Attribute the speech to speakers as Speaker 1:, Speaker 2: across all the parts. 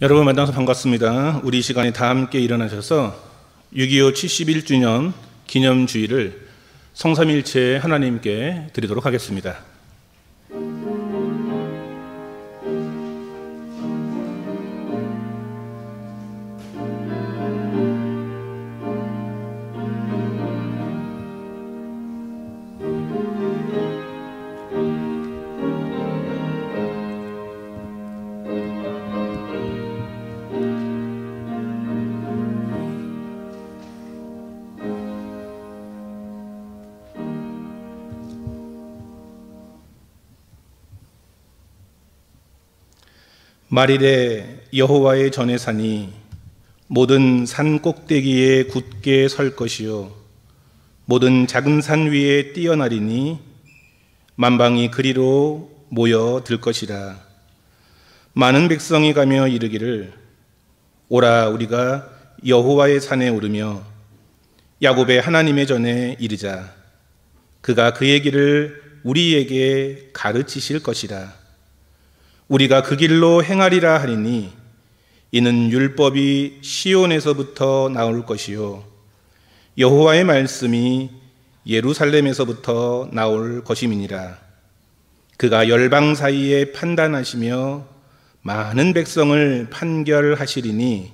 Speaker 1: 여러분 만나서 반갑습니다. 우리 이 시간에 다 함께 일어나셔서 6.25 71주년 기념주일을 성삼일체 하나님께 드리도록 하겠습니다. 말일에 여호와의 전에 사니 모든 산 꼭대기에 굳게 설 것이요 모든 작은 산 위에 뛰어나리니 만방이 그리로 모여 들 것이라. 많은 백성이 가며 이르기를 오라 우리가 여호와의 산에 오르며 야곱의 하나님의 전에 이르자. 그가 그의 길을 우리에게 가르치실 것이라. 우리가 그 길로 행하리라 하리니 이는 율법이 시온에서부터 나올 것이요 여호와의 말씀이 예루살렘에서부터 나올 것임이니라. 그가 열방 사이에 판단하시며 많은 백성을 판결하시리니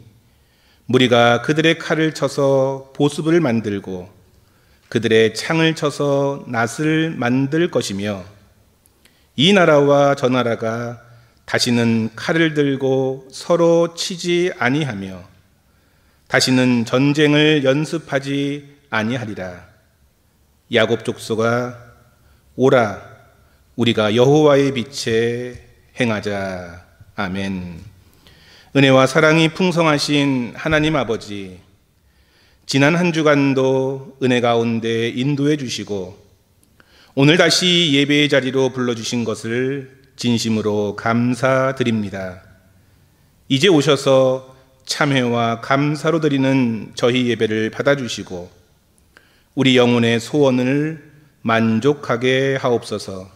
Speaker 1: 무리가 그들의 칼을 쳐서 보습을 만들고 그들의 창을 쳐서 낫을 만들 것이며 이 나라와 저 나라가 다시는 칼을 들고 서로 치지 아니하며 다시는 전쟁을 연습하지 아니하리라. 야곱 족속아 오라 우리가 여호와의 빛에 행하자. 아멘. 은혜와 사랑이 풍성하신 하나님 아버지, 지난 한 주간도 은혜 가운데 인도해 주시고 오늘 다시 예배의 자리로 불러주신 것을 진심으로 감사드립니다. 이제 오셔서 참회와 감사로 드리는 저희 예배를 받아주시고 우리 영혼의 소원을 만족하게 하옵소서.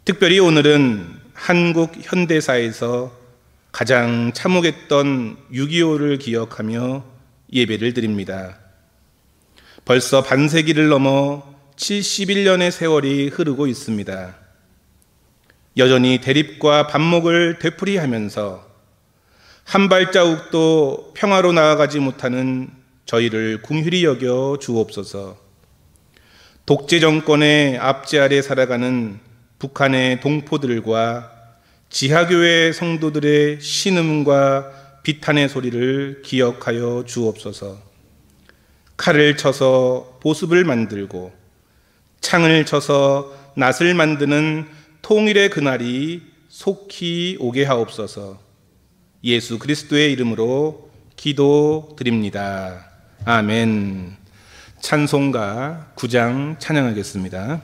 Speaker 1: 특별히 오늘은 한국 현대사에서 가장 참혹했던 6.25를 기억하며 예배를 드립니다. 벌써 반세기를 넘어 71년의 세월이 흐르고 있습니다. 여전히 대립과 반목을 되풀이하면서 한 발자국도 평화로 나아가지 못하는 저희를 긍휼히 여겨 주옵소서. 독재 정권의 압제 아래 살아가는 북한의 동포들과 지하교회 성도들의 신음과 비탄의 소리를 기억하여 주옵소서. 칼을 쳐서 보습을 만들고 창을 쳐서 낫을 만드는 통일의 그날이 속히 오게 하옵소서. 예수 그리스도의 이름으로 기도드립니다. 아멘. 찬송가 9장 찬양하겠습니다.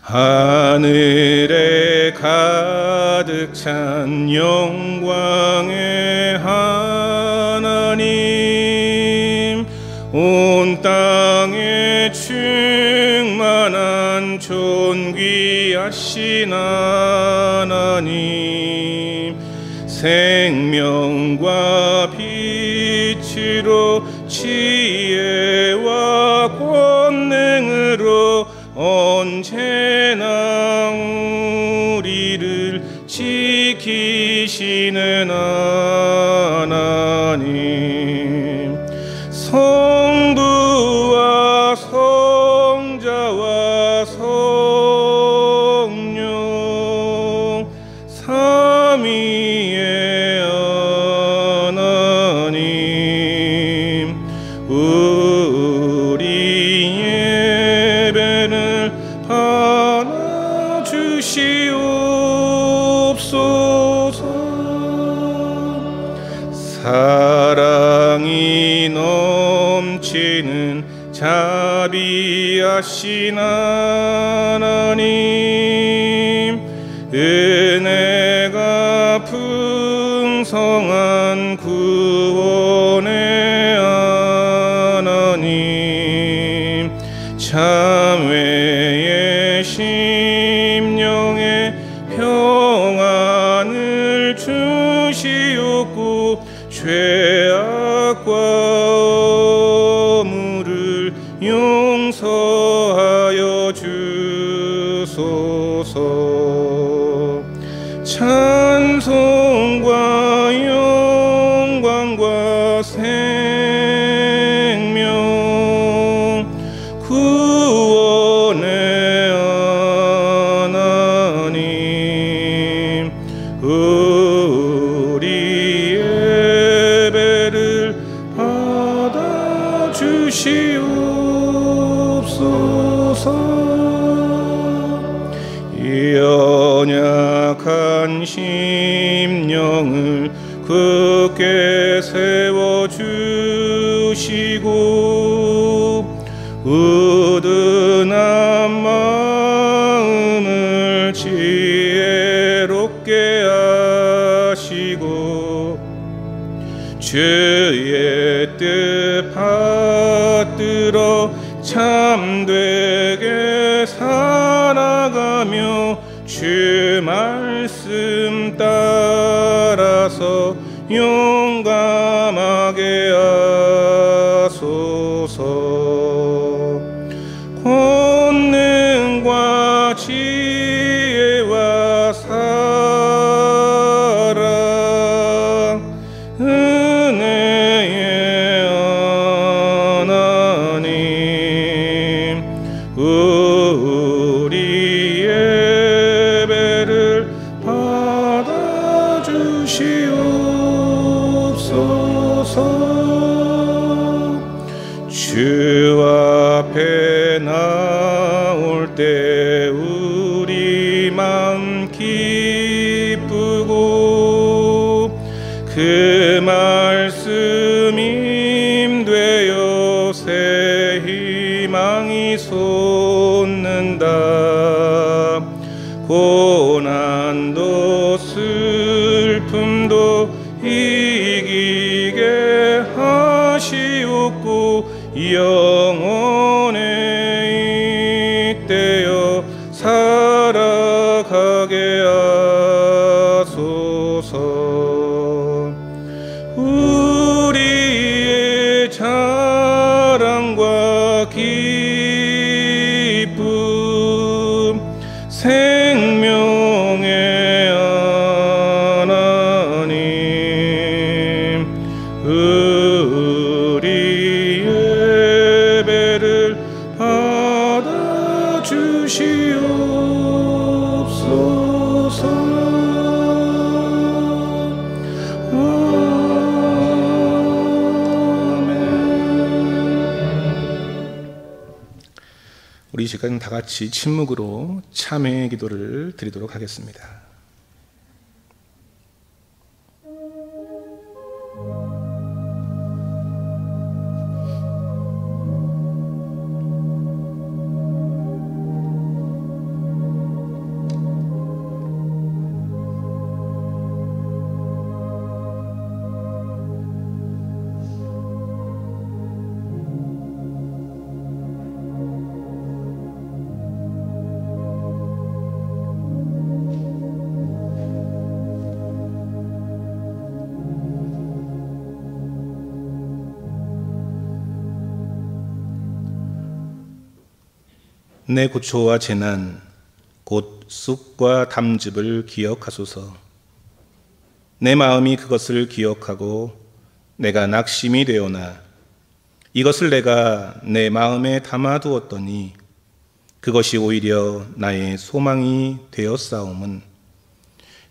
Speaker 1: 하늘에 가득 찬 영광의 하나님, 온 땅에 충만한 존귀하신 하나님, 생명과 빛으로 지혜와 권능으로 언제나 우리를 지키시는 하나님, 성부와 성자와 성령 삼위의 하나님, 우리 예배를 받아주시옵소서. 사랑이 넘치는 자비하신 하나님, 은혜가 풍성한 구원의 하나님, 참회의 심령에 평안을 주시옵고 죄악과 어물을 용서하여 주소서. 찬송과 영광과 생명 구원의 하나님, 우리 예배를 받아 주시옵소서. 연약한 심령을 굳게 세워주시고 우둔한 마음을 지혜롭게 하시고 주의 뜻 받들어 참되게 살아가며 주 말씀 따라서 용감하게 하소서. 권능과 지혜와 사랑 은혜의 하나님, 우리 예배를 받아 주시옵소서. 주 앞에 나올 때 우리 마음 기쁘고 그 말씀 임되어 새 희망이 솟는다. 고난도 슬픔도 이기게 하시옵고 영원에 잇대어 살아가게 하소서. 우리의 자랑과 기쁨 생명의 하나님, 우리 예배를 받아 주시옵소서. 우리 이 시간 다 같이 침묵으로 참회의 기도를 드리도록 하겠습니다. 내 고초와 재난 곧 쑥과 담즙을 기억하소서. 내 마음이 그것을 기억하고 내가 낙심이 되어나 이것을 내가 내 마음에 담아두었더니 그것이 오히려 나의 소망이 되었사옴은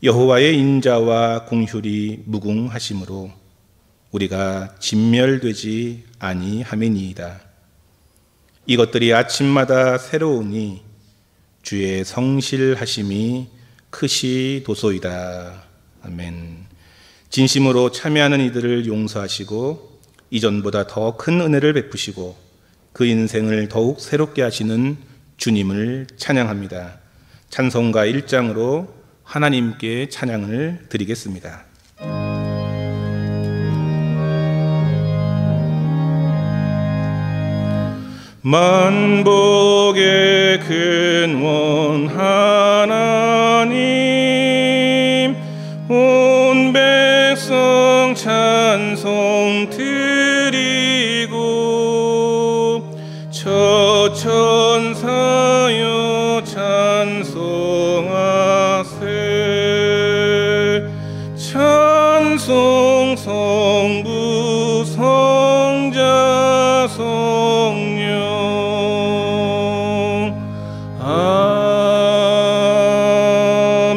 Speaker 1: 여호와의 인자와 공휼이 무궁하심으로 우리가 진멸되지 아니함이니이다. 이것들이 아침마다 새로우니 주의 성실하심이 크시도소이다. 아멘. 진심으로 참여하는 이들을 용서하시고 이전보다 더 큰 은혜를 베푸시고 그 인생을 더욱 새롭게 하시는 주님을 찬양합니다. 찬송가 1장으로 하나님께 찬양을 드리겠습니다. 만복의 근원 하나님, 온 백성 찬송 드리고 저 천사여 찬송하세. 찬송 성부 성자 성령.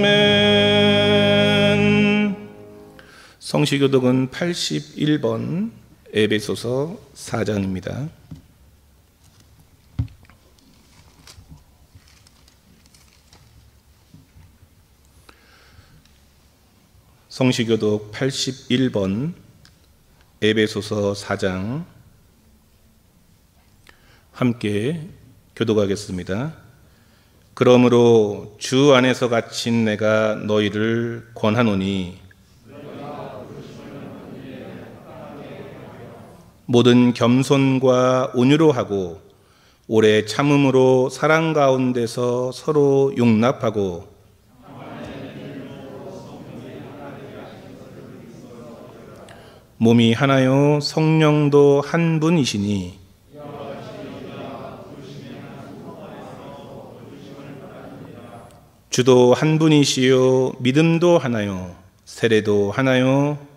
Speaker 1: 아멘. 성시교독은 81번 에베소서 4장입니다. 성시교독 81번 에베소서 4장 함께 교독하겠습니다. 그러므로 주 안에서 갇힌 내가 너희를 권하노니 모든 겸손과 온유로 하고 오래 참음으로 사랑 가운데서 서로 용납하고 몸이 하나요 성령도 한 분이시니 주도 한 분이시요 믿음도 하나요 세례도 하나요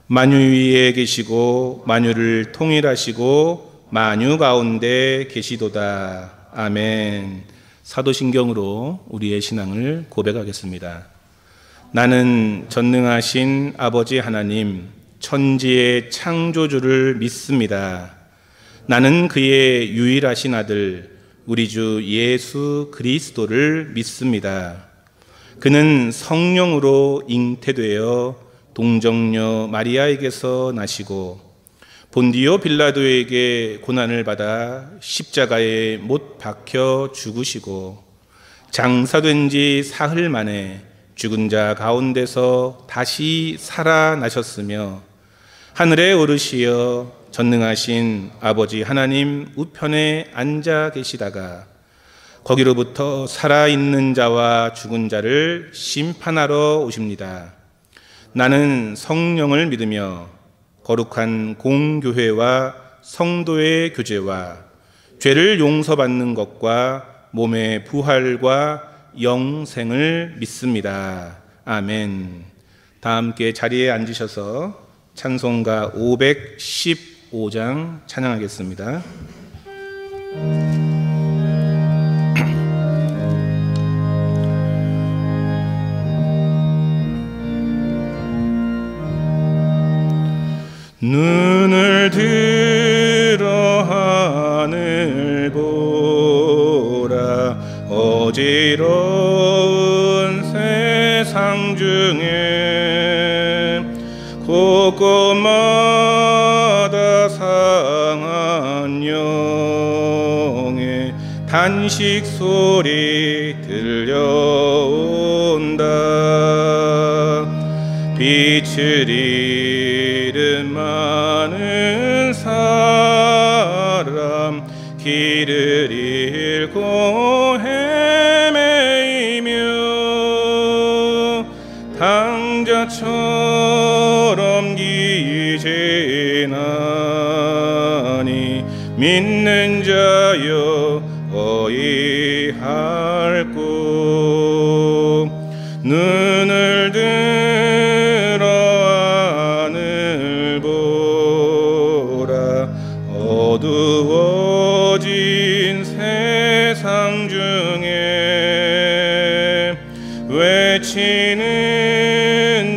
Speaker 1: 만유 위에 계시고 만유를 통일하시고 만유 가운데 계시도다. 아멘. 사도신경으로 우리의 신앙을 고백하겠습니다. 나는 전능하신 아버지 하나님 천지의 창조주를 믿습니다. 나는 그의 유일하신 아들 우리 주 예수 그리스도를 믿습니다. 그는 성령으로 잉태되어 동정녀 마리아에게서 나시고 본디오 빌라도에게 고난을 받아 십자가에 못 박혀 죽으시고 장사된 지 사흘 만에 죽은 자 가운데서 다시 살아나셨으며 하늘에 오르시어 전능하신 아버지 하나님 우편에 앉아 계시다가 거기로부터 살아있는 자와 죽은 자를 심판하러 오십니다. 나는 성령을 믿으며 거룩한 공교회와 성도의 교제와 죄를 용서받는 것과 몸의 부활과 영생을 믿습니다. 아멘. 다 함께 자리에 앉으셔서 찬송가 515장 찬양하겠습니다. 눈을 들어 하늘 보라. 어지러운 세상 중에 곳곳마다 상한 영의 단식 소리 들려온다. 빛을 잃은 많은 사람 길을 잃고 헤매이며 당자처럼 기재나니 믿는 자여 어이할꼬. 눈을 들어 하늘 보라. 어두워진 세상 중에 외치는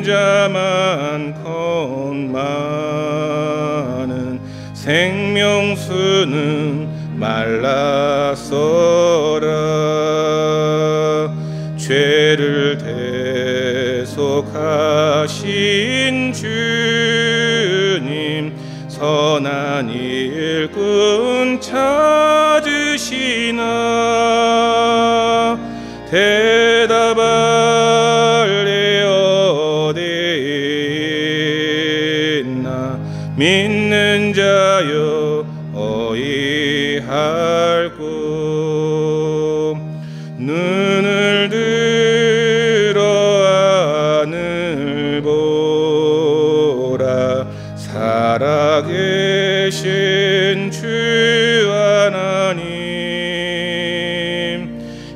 Speaker 1: 자 많건 많은 생명수는 말랐어라. 죄를 대속하신 주님 선한 일꾼 찾으시나. 대답할래 어디 있나. 눈을 들어 하늘 보라. 살아계신 주 하나님,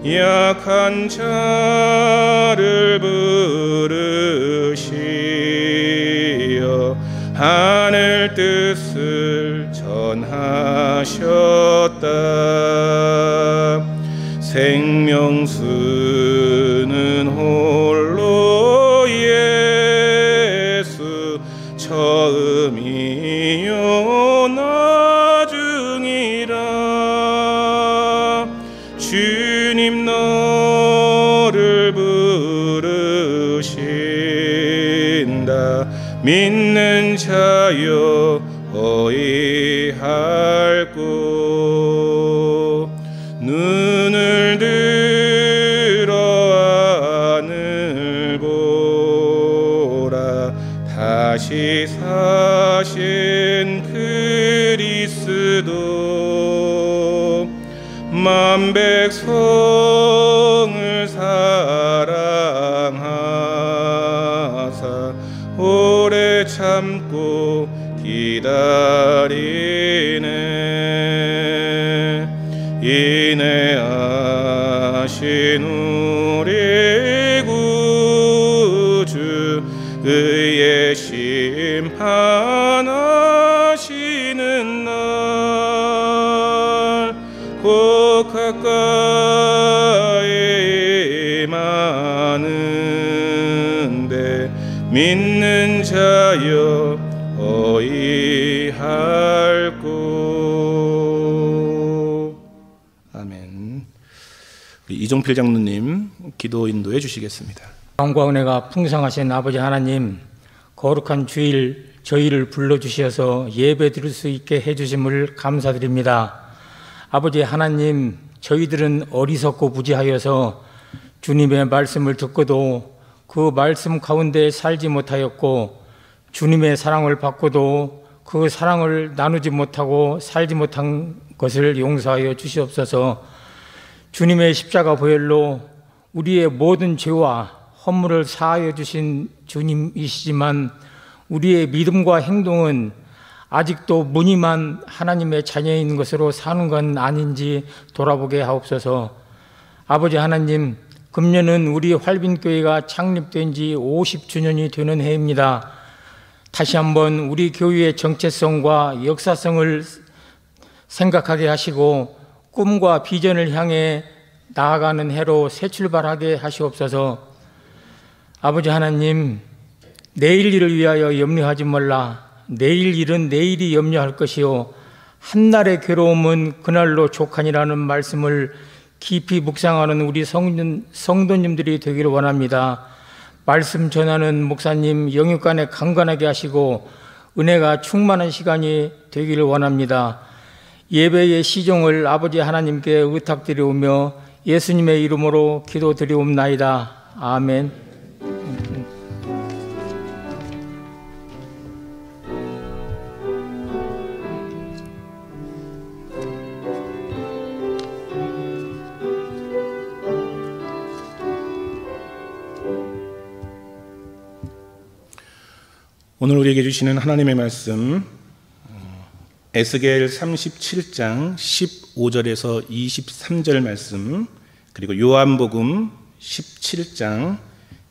Speaker 1: 약한 자를 부르시어 하늘 뜻을 전하셨다. 생명수는 홀로 예수, 처음이요 나중이라. 주님 너를 부르신다. 믿는 자여 어이할꼬. 눈을 들어 하늘 보라. 다시 사신 그리스도, 만 백성을 사랑하사 오래 참고 기다리네. 인내하신 우리 구주, 의의 심판하시는 날 곧 가까이 임하는데, 믿는 자여 어이할꼬. 아멘. 우리 이종필 장로님 기도 인도해 주시겠습니다.
Speaker 2: 영광과 은혜가 풍성하신 아버지 하나님, 거룩한 주일 저희를 불러주셔서 예배 드릴 수 있게 해주심을 감사드립니다. 아버지 하나님, 저희들은 어리석고 무지하여서 주님의 말씀을 듣고도 그 말씀 가운데 살지 못하였고, 주님의 사랑을 받고도 그 사랑을 나누지 못하고 살지 못한 것을 용서하여 주시옵소서. 주님의 십자가 보혈로 우리의 모든 죄와 허물을 사하여 주신 주님이시지만, 우리의 믿음과 행동은 아직도 무늬만 하나님의 자녀인 것으로 사는 건 아닌지 돌아보게 하옵소서. 아버지 하나님, 금년은 우리 활빈교회가 창립된 지 50주년이 되는 해입니다. 다시 한번 우리 교회의 정체성과 역사성을 생각하게 하시고 꿈과 비전을 향해 나아가는 해로 새 출발하게 하시옵소서. 아버지 하나님, 내일 일을 위하여 염려하지 말라. 내일 일은 내일이 염려할 것이요 한날의 괴로움은 그날로 족하니라는 말씀을 깊이 묵상하는 우리 성도님들이 되기를 원합니다. 말씀 전하는 목사님 영육간에 강건하게 하시고 은혜가 충만한 시간이 되기를 원합니다. 예배의 시종을 아버지 하나님께 의탁드리오며 예수님의 이름으로 기도드리옵나이다. 아멘.
Speaker 1: 오늘 우리에게 주시는 하나님의 말씀, 에스겔 37장 15절에서 23절 말씀, 그리고 요한복음 17장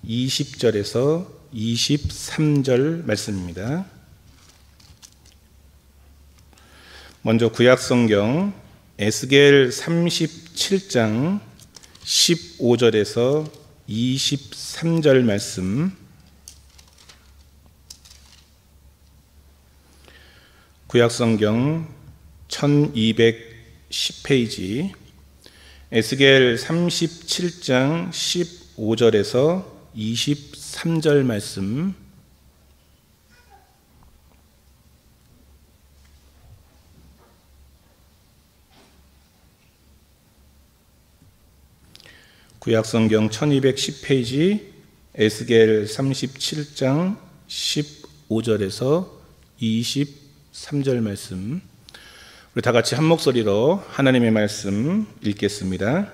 Speaker 1: 20절에서 23절 말씀입니다. 먼저 구약성경 에스겔 37장 15절에서 23절 말씀, 구약성경 1210페이지 에스겔 37장 15절에서 23절 말씀, 구약성경 1210페이지 에스겔 37장 15절에서 23절 말씀, 우리 다 같이 한 목소리로 하나님의 말씀 읽겠습니다.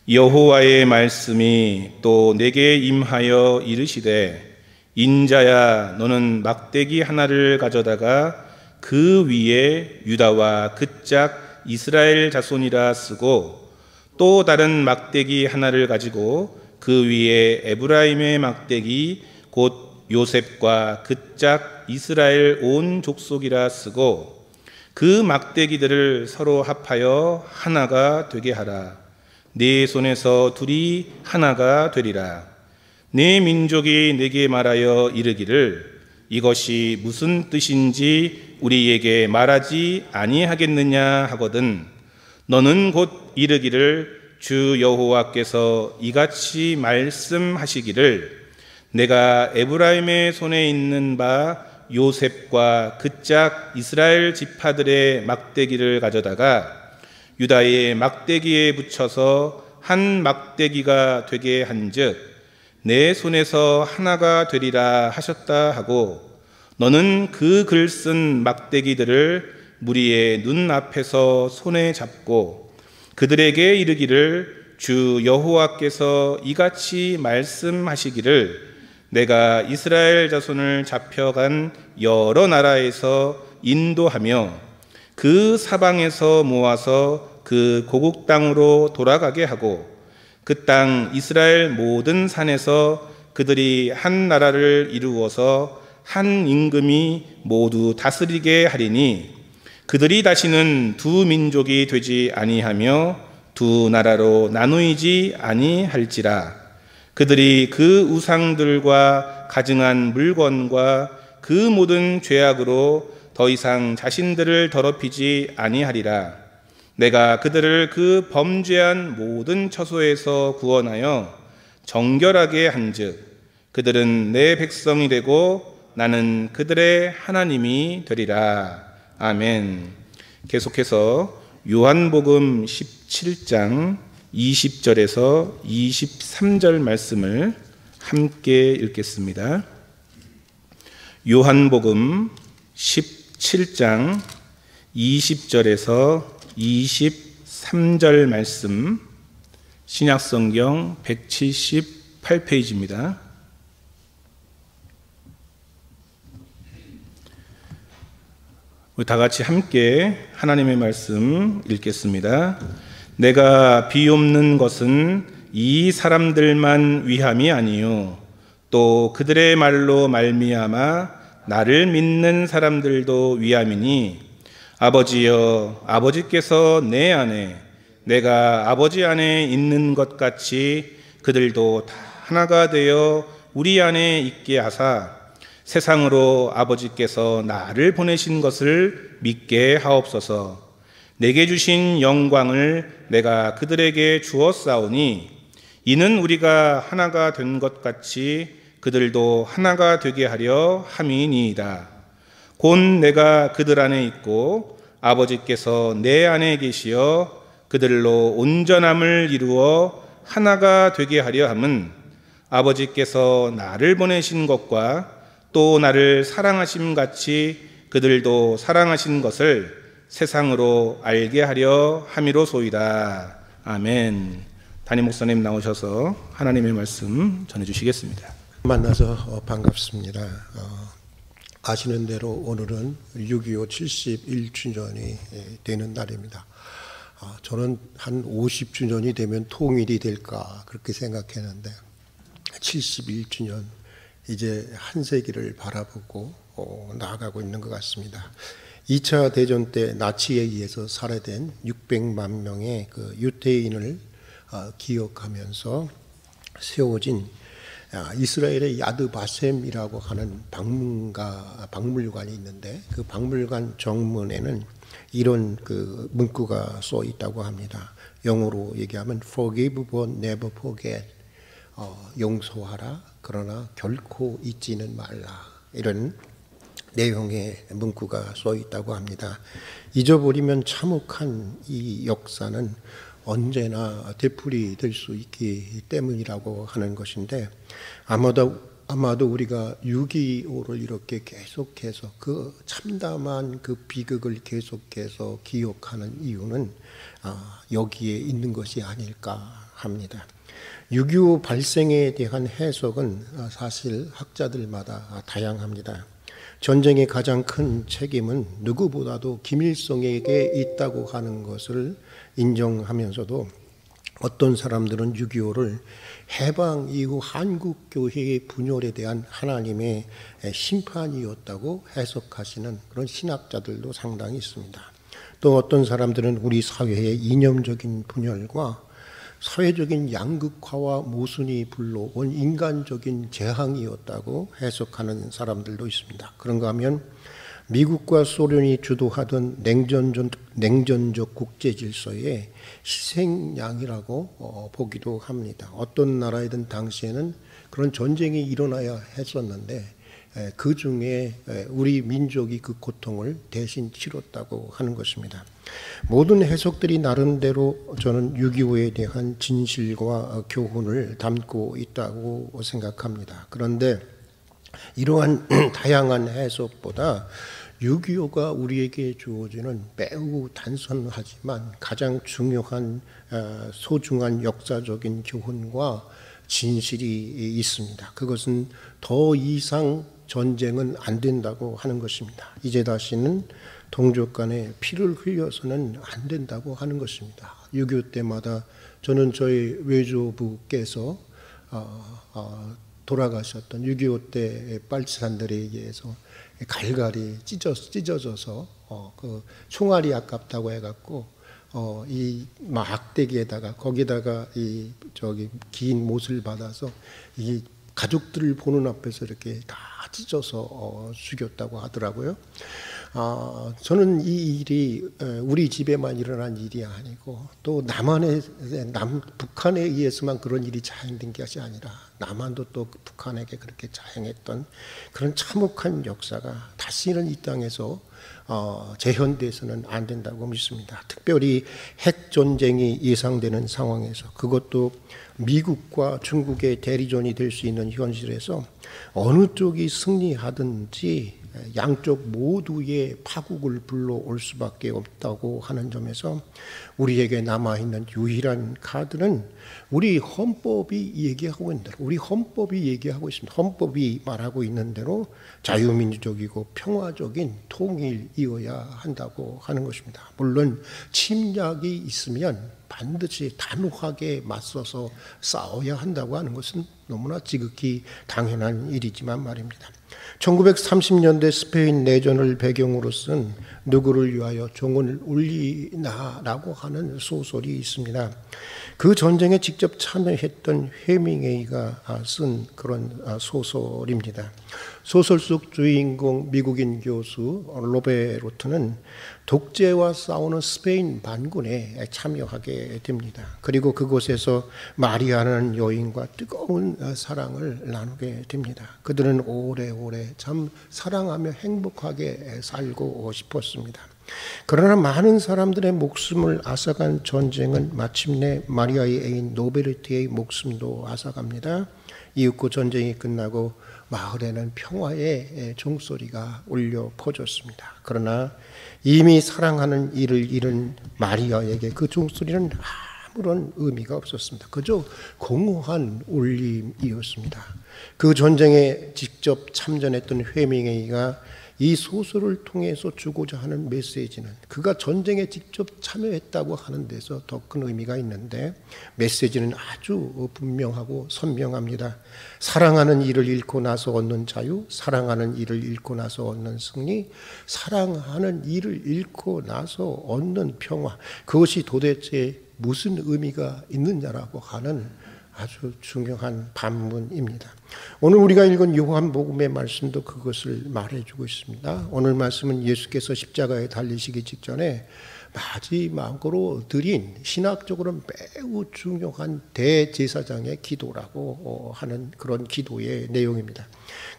Speaker 1: 여호와의 말씀이 또 내게 임하여 이르시되 인자야 너는 막대기 하나를 가져다가 그 위에 유다와 그짝 이스라엘 자손이라 쓰고 또 다른 막대기 하나를 가지고 그 위에 에브라임의 막대기 곧 요셉과 그짝 이스라엘 온 족속이라 쓰고 그 막대기들을 서로 합하여 하나가 되게 하라. 네 손에서 둘이 하나가 되리라. 네 민족이 내게 말하여 이르기를 이것이 무슨 뜻인지 우리에게 말하지 아니하겠느냐 하거든 너는 곧 이르기를 주 여호와께서 이같이 말씀하시기를 내가 에브라임의 손에 있는 바 요셉과 그짝 이스라엘 지파들의 막대기를 가져다가 유다의 막대기에 붙여서 한 막대기가 되게 한즉 내 손에서 하나가 되리라 하셨다 하고 너는 그 글 쓴 막대기들을 무리의 눈앞에서 손에 잡고 그들에게 이르기를 주 여호와께서 이같이 말씀하시기를 내가 이스라엘 자손을 잡혀간 여러 나라에서 인도하며 그 사방에서 모아서 그 고국 땅으로 돌아가게 하고 그 땅 이스라엘 모든 산에서 그들이 한 나라를 이루어서 한 임금이 모두 다스리게 하리니 그들이 다시는 두 민족이 되지 아니하며 두 나라로 나누이지 아니할지라. 그들이 그 우상들과 가증한 물건과 그 모든 죄악으로 더 이상 자신들을 더럽히지 아니하리라. 내가 그들을 그 범죄한 모든 처소에서 구원하여 정결하게 한즉 그들은 내 백성이 되고 나는 그들의 하나님이 되리라. 아멘. 계속해서 요한복음 17장 20절에서 23절 말씀을 함께 읽겠습니다. 요한복음 17장 20절에서 23절 말씀, 신약성경 178페이지입니다. 우리 다 같이 함께 하나님의 말씀 읽겠습니다. 내가 비옵는 것은 이 사람들만 위함이 아니요 또 그들의 말로 말미암아 나를 믿는 사람들도 위함이니 아버지여 아버지께서 내 안에 내가 아버지 안에 있는 것 같이 그들도 다 하나가 되어 우리 안에 있게 하사 세상으로 아버지께서 나를 보내신 것을 믿게 하옵소서. 내게 주신 영광을 내가 그들에게 주었사오니 이는 우리가 하나가 된 것 같이 그들도 하나가 되게 하려 함이니이다. 곧 내가 그들 안에 있고 아버지께서 내 안에 계시어 그들로 온전함을 이루어 하나가 되게 하려 함은 아버지께서 나를 보내신 것과 또 나를 사랑하심 같이 그들도 사랑하신 것을 세상으로 알게 하려 함이로소이다. 아멘. 담임 목사님 나오셔서 하나님의 말씀 전해주시겠습니다.
Speaker 3: 만나서 반갑습니다. 아시는 대로 오늘은 6.25 71주년이 되는 날입니다. 저는 한 50주년이 되면 통일이 될까 그렇게 생각했는데 71주년 이제 한 세기를 바라보고 나아가고 있는 것 같습니다. 2차 대전 때 나치에 의해서 살해된 600만 명의 그 유태인을 기억하면서 세워진 이스라엘의 야드바셈이라고 하는 박물관이 있는데 그 박물관 정문에는 이런 그 문구가 써 있다고 합니다. 영어로 얘기하면 Forgive but never forget. 용서하라 그러나 결코 잊지는 말라. 이런 내용의 문구가 써 있다고 합니다. 잊어버리면 참혹한 이 역사는 언제나 되풀이 될 수 있기 때문이라고 하는 것인데 아마도 우리가 6.25를 이렇게 계속해서 그 참담한 그 비극을 계속해서 기억하는 이유는 여기에 있는 것이 아닐까 합니다. 6.25 발생에 대한 해석은 사실 학자들마다 다양합니다. 전쟁의 가장 큰 책임은 누구보다도 김일성에게 있다고 하는 것을 인정하면서도 어떤 사람들은 6.25를 해방 이후 한국교회의 분열에 대한 하나님의 심판이었다고 해석하시는 그런 신학자들도 상당히 있습니다. 또 어떤 사람들은 우리 사회의 이념적인 분열과 사회적인 양극화와 모순이 불러온 인간적인 재앙이었다고 해석하는 사람들도 있습니다. 그런가 하면 미국과 소련이 주도하던 냉전적 국제 질서의 희생양이라고 보기도 합니다. 어떤 나라이든 당시에는 그런 전쟁이 일어나야 했었는데 그 중에 우리 민족이 그 고통을 대신 치렀다고 하는 것입니다. 모든 해석들이 나름대로 저는 6.25에 대한 진실과 교훈을 담고 있다고 생각합니다. 그런데 이러한 다양한 해석보다 6.25가 우리에게 주어지는 매우 단순하지만 가장 중요한 소중한 역사적인 교훈과 진실이 있습니다. 그것은 더 이상 전쟁은 안 된다고 하는 것입니다. 이제 다시는 동족 간에 피를 흘려서는 안 된다고 하는 것입니다. 6.25 때마다 저는 저희 외조부께서 돌아가셨던 6.25 때 빨치산들에 의해서 갈갈이 찢어져서 그 총알이 아깝다고 해갖고 이 막대기에다가 거기다가 이 긴 못을 받아서 이 가족들을 보는 앞에서 이렇게 다 찢어서 죽였다고 하더라고요. 저는 이 일이 우리 집에만 일어난 일이 아니고 또 북한에 의해서만 그런 일이 자행된 것이 아니라 남한도 또 북한에게 그렇게 자행했던 그런 참혹한 역사가 다시는 이 땅에서 재현돼서는 안 된다고 믿습니다. 특별히 핵전쟁이 예상되는 상황에서 그것도 미국과 중국의 대리전이 될 수 있는 현실에서 어느 쪽이 승리하든지 양쪽 모두의 파국을 불러올 수밖에 없다고 하는 점에서 우리에게 남아있는 유일한 카드는 우리 헌법이 얘기하고 있는 대로 우리 헌법이 얘기하고 있습니다. 헌법이 말하고 있는 대로 자유민주적이고 평화적인 통일이어야 한다고 하는 것입니다. 물론 침략이 있으면 반드시 단호하게 맞서서 싸워야 한다고 하는 것은 너무나 지극히 당연한 일이지만 말입니다. 1930년대 스페인 내전을 배경으로 쓴 누구를 위하여 종을 울리나라고 하는 소설이 있습니다. 그 전쟁에 직접 참여했던 해밍웨이가 쓴 그런 소설입니다. 소설 속 주인공 미국인 교수 로베르토는 독재와 싸우는 스페인 반군에 참여하게 됩니다. 그리고 그곳에서 마리아라는 여인과 뜨거운 사랑을 나누게 됩니다. 그들은 오래오래 참 사랑하며 행복하게 살고 싶었습니다. 그러나 많은 사람들의 목숨을 앗아간 전쟁은 마침내 마리아의 애인 노베르티의 목숨도 앗아갑니다. 이윽고 전쟁이 끝나고 마을에는 평화의 종소리가 울려 퍼졌습니다. 그러나 이미 사랑하는 이를 잃은 마리아에게 그 종소리는 아무런 의미가 없었습니다. 그저 공허한 울림이었습니다. 그 전쟁에 직접 참전했던 해밍웨이가 이 소설을 통해서 주고자 하는 메시지는 그가 전쟁에 직접 참여했다고 하는 데서 더 큰 의미가 있는데 메시지는 아주 분명하고 선명합니다. 사랑하는 이를 잃고 나서 얻는 자유, 사랑하는 이를 잃고 나서 얻는 승리, 사랑하는 이를 잃고 나서 얻는 평화, 그것이 도대체 무슨 의미가 있느냐라고 하는 아주 중요한 반문입니다. 오늘 우리가 읽은 요한복음의 말씀도 그것을 말해주고 있습니다. 오늘 말씀은 예수께서 십자가에 달리시기 직전에 마지막으로 드린 신학적으로 매우 중요한 대제사장의 기도라고 하는 그런 기도의 내용입니다.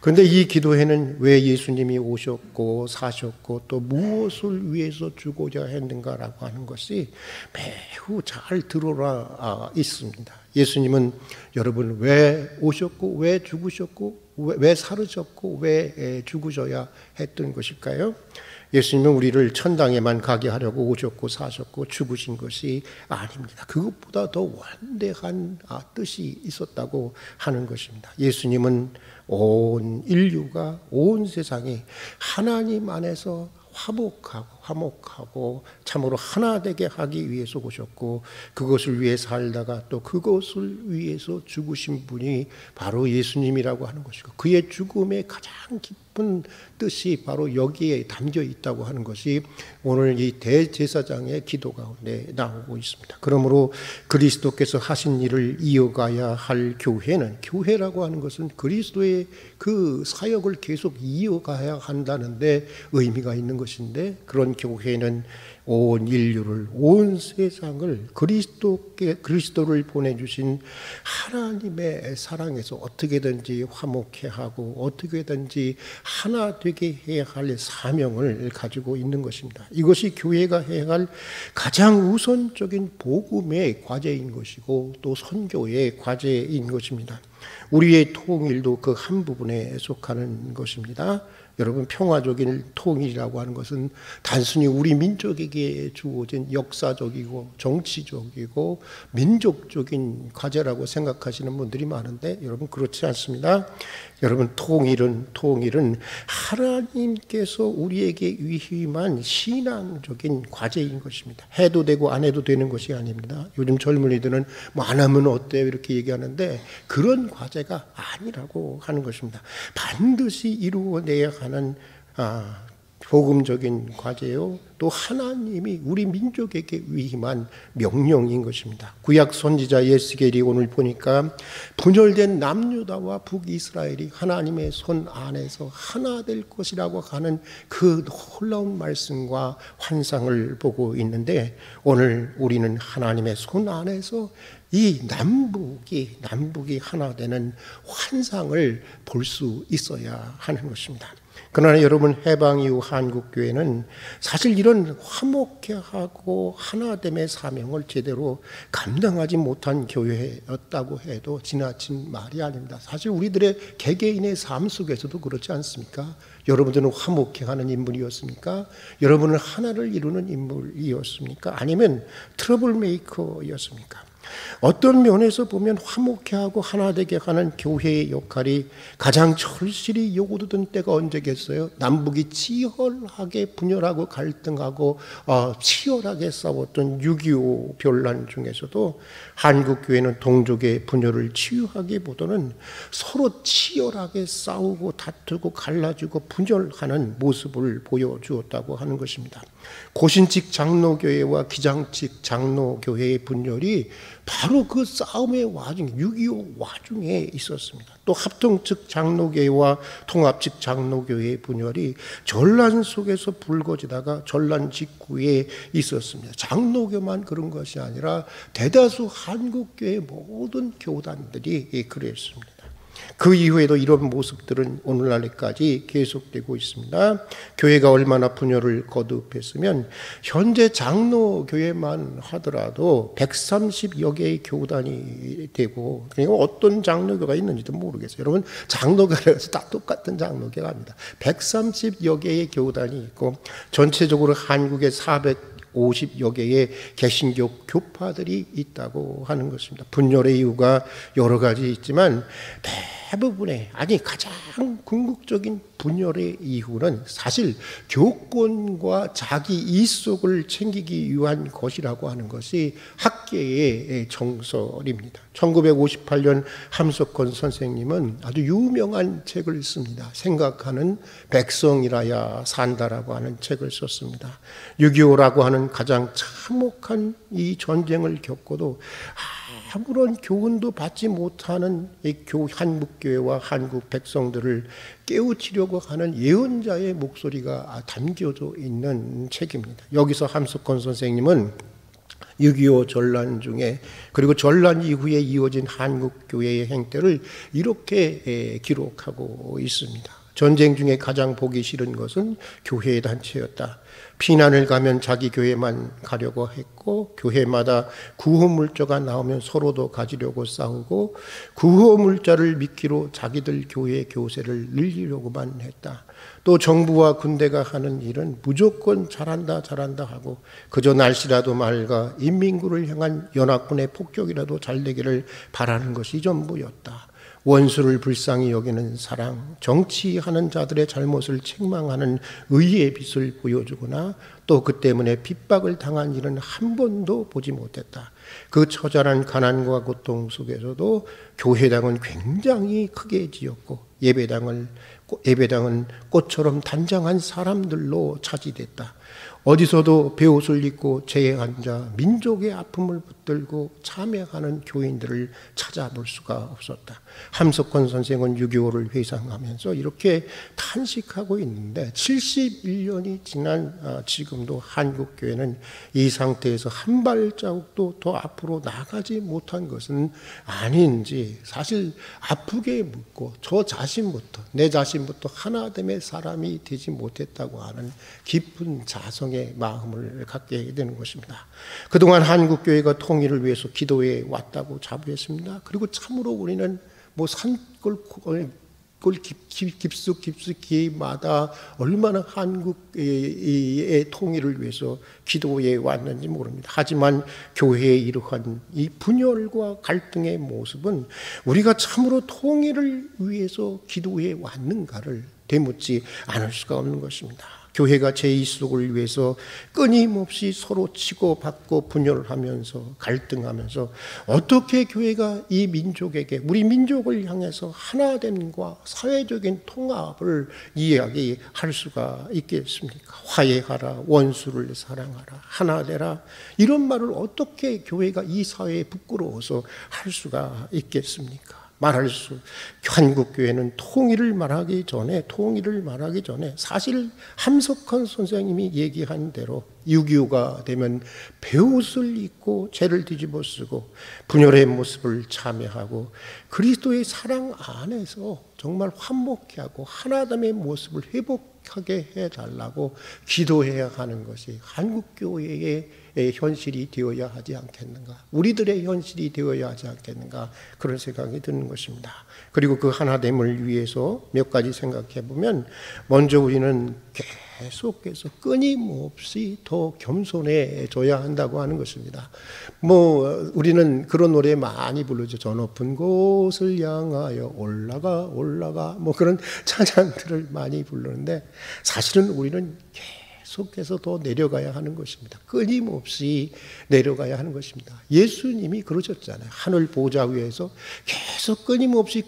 Speaker 3: 그런데 이 기도에는 왜 예수님이 오셨고 사셨고 또 무엇을 위해서 주고자 했는가라고 하는 것이 매우 잘 드러나 있습니다. 예수님은 여러분 왜 오셨고 왜 죽으셨고 왜 살으셨고 왜 죽으셔야 했던 것일까요? 예수님은 우리를 천당에만 가게 하려고 오셨고 사셨고 죽으신 것이 아닙니다. 그것보다 더 원대한 뜻이 있었다고 하는 것입니다. 예수님은 온 인류가 온 세상이 하나님 안에서 화목하고 참으로 하나 되게 하기 위해서 오셨고, 그것을 위해 살다가 또 그것을 위해서 죽으신 분이 바로 예수님이라고 하는 것이고, 그의 죽음의 가장 깊은 뜻이 바로 여기에 담겨 있다고 하는 것이 오늘 이 대제사장의 기도 가운데 나오고 있습니다. 그러므로 그리스도께서 하신 일을 이어가야 할 교회라고 하는 것은 그리스도의 그 사역을 계속 이어가야 한다는데 의미가 있는 것인데, 그런 교회는 온 인류를, 온 세상을 그리스도를 보내주신 하나님의 사랑에서 어떻게든지 화목해 하고 어떻게든지 하나 되게 해야 할 사명을 가지고 있는 것입니다. 이것이 교회가 해야 할 가장 우선적인 복음의 과제인 것이고 또 선교의 과제인 것입니다. 우리의 통일도 그 한 부분에 속하는 것입니다. 여러분, 평화적인 통일이라고 하는 것은 단순히 우리 민족에게 주어진 역사적이고 정치적이고 민족적인 과제라고 생각하시는 분들이 많은데, 여러분 그렇지 않습니다. 여러분, 통일은 하나님께서 우리에게 위임한 신앙적인 과제인 것입니다. 해도 되고 안 해도 되는 것이 아닙니다. 요즘 젊은이들은 뭐 안 하면 어때요 이렇게 얘기하는데, 그런 과제가 아니라고 하는 것입니다. 반드시 이루어내야 하는 복음적인 과제요, 또 하나님이 우리 민족에게 위임한 명령인 것입니다. 구약 선지자 예스겔이 오늘 보니까 분열된 남유다와 북이스라엘이 하나님의 손 안에서 하나 될 것이라고 하는 그 놀라운 말씀과 환상을 보고 있는데, 오늘 우리는 하나님의 손 안에서 이 남북이 하나 되는 환상을 볼 수 있어야 하는 것입니다. 그러나 여러분, 해방 이후 한국교회는 사실 이런 화목해 하고 하나됨의 사명을 제대로 감당하지 못한 교회였다고 해도 지나친 말이 아닙니다. 사실 우리들의 개개인의 삶 속에서도 그렇지 않습니까? 여러분들은 화목해 하는 인물이었습니까? 여러분은 하나를 이루는 인물이었습니까? 아니면 트러블 메이커였습니까? 어떤 면에서 보면 화목해하고 하나 되게 하는 교회의 역할이 가장 절실히 요구되던 때가 언제겠어요? 남북이 치열하게 분열하고 갈등하고 치열하게 싸웠던 6.25 변란 중에서도 한국교회는 동족의 분열을 치유하기보다는 서로 치열하게 싸우고 다투고 갈라지고 분열하는 모습을 보여주었다고 하는 것입니다. 고신칙 장로교회와 기장칙 장로교회의 분열이 바로 그 싸움의 와중, 6.25 와중에 있었습니다. 또 합통측 장로교회와 통합측 장로교회의 분열이 전란 속에서 불거지다가 전란 직후에 있었습니다. 장로교만 그런 것이 아니라 대다수 한국교회 모든 교단들이 그랬습니다. 그 이후에도 이런 모습들은 오늘날까지 계속되고 있습니다. 교회가 얼마나 분열을 거듭했으면 현재 장로교회만 하더라도 130여 개의 교단이 되고, 그러니까 어떤 장로교가 있는지도 모르겠어요. 여러분, 장로교회에서 다 똑같은 장로교가 아닙니다. 130여 개의 교단이 있고 전체적으로 한국에 450여 개의 개신교 교파들이 있다고 하는 것입니다. 분열의 이유가 여러 가지 있지만 대부분의, 가장 궁극적인 분열의 이유는 사실 교권과 자기 이속을 챙기기 위한 것이라고 하는 것이 학계의 정설입니다. 1958년 함석헌 선생님은 아주 유명한 책을 씁니다. 생각하는 백성이라야 산다라고 하는 책을 썼습니다. 6.25라고 하는 가장 참혹한 이 전쟁을 겪고도 아무런 교훈도 받지 못하는 이 한국교회와 한국 백성들을 깨우치려고 하는 예언자의 목소리가 담겨져 있는 책입니다. 여기서 함석헌 선생님은 6.25 전란 중에, 그리고 전란 이후에 이어진 한국교회의 행태를 이렇게 기록하고 있습니다. 전쟁 중에 가장 보기 싫은 것은 교회 단체였다. 피난을 가면 자기 교회만 가려고 했고, 교회마다 구호물자가 나오면 서로도 가지려고 싸우고, 구호물자를 미끼로 자기들 교회 교세를 늘리려고만 했다. 또 정부와 군대가 하는 일은 무조건 잘한다 잘한다 하고, 그저 날씨라도 맑아 인민군을 향한 연합군의 폭격이라도 잘 되기를 바라는 것이 전부였다. 원수를 불쌍히 여기는 사랑, 정치하는 자들의 잘못을 책망하는 의의 빛을 보여주거나 또 그 때문에 핍박을 당한 일은 한 번도 보지 못했다. 그 처절한 가난과 고통 속에서도 교회당은 굉장히 크게 지었고, 예배당은 꽃처럼 단장한 사람들로 차지됐다. 어디서도 베옷을 입고 제에 앉아 민족의 아픔을 붙들고 참여하는 교인들을 찾아볼 수가 없었다. 함석헌 선생은 6.25를 회상하면서 이렇게 탄식하고 있는데, 71년이 지난 지금도 한국교회는 이 상태에서 한 발자국도 더 앞으로 나가지 못한 것은 아닌지, 사실 아프게 묻고 내 자신부터 하나됨의 사람이 되지 못했다고 하는 깊은 자성의 마음을 갖게 되는 것입니다. 그동안 한국교회가 통일을 위해서 기도해 왔다고 자부했습니다. 그리고 참으로 우리는 산골 깊숙이마다 얼마나 한국의 통일을 위해서 기도해 왔는지 모릅니다. 하지만 교회의 이러한 이 분열과 갈등의 모습은 우리가 참으로 통일을 위해서 기도해 왔는가를 되묻지 않을 수가 없는 것입니다. 교회가 제2속을 위해서 끊임없이 서로 치고받고 분열하면서 갈등하면서 어떻게 교회가 이 민족에게, 우리 민족을 향해서 하나됨과 사회적인 통합을 이야기할 수가 있겠습니까? 화해하라, 원수를 사랑하라, 하나되라, 이런 말을 어떻게 교회가 이 사회에 부끄러워서 할 수가 있겠습니까? 한국교회는 통일을 말하기 전에 사실 함석헌 선생님이 얘기한 대로 6.25가 되면 베옷을 입고 죄를 뒤집어 쓰고 분열의 모습을 참여하고 그리스도의 사랑 안에서 정말 화목케 하고 하나됨의 모습을 회복하게 해달라고 기도해야 하는 것이 한국교회의 현실이 되어야 하지 않겠는가, 우리들의 현실이 되어야 하지 않겠는가, 그런 생각이 드는 것입니다. 그리고 그 하나됨을 위해서 몇 가지 생각해 보면, 먼저 우리는 계속해서 끊임없이 더 겸손해져야 한다고 하는 것입니다. 우리는 그런 노래 많이 부르죠. 저 높은 곳을 향하여 올라가 그런 찬양들을 많이 부르는데, 사실은 우리는 계속해서 더 내려가야 하는 것입니다. 끊임없이 내려가야 하는 것입니다. 예수님이 그러셨잖아요. 하늘 보좌 위에서 계속 끊임없이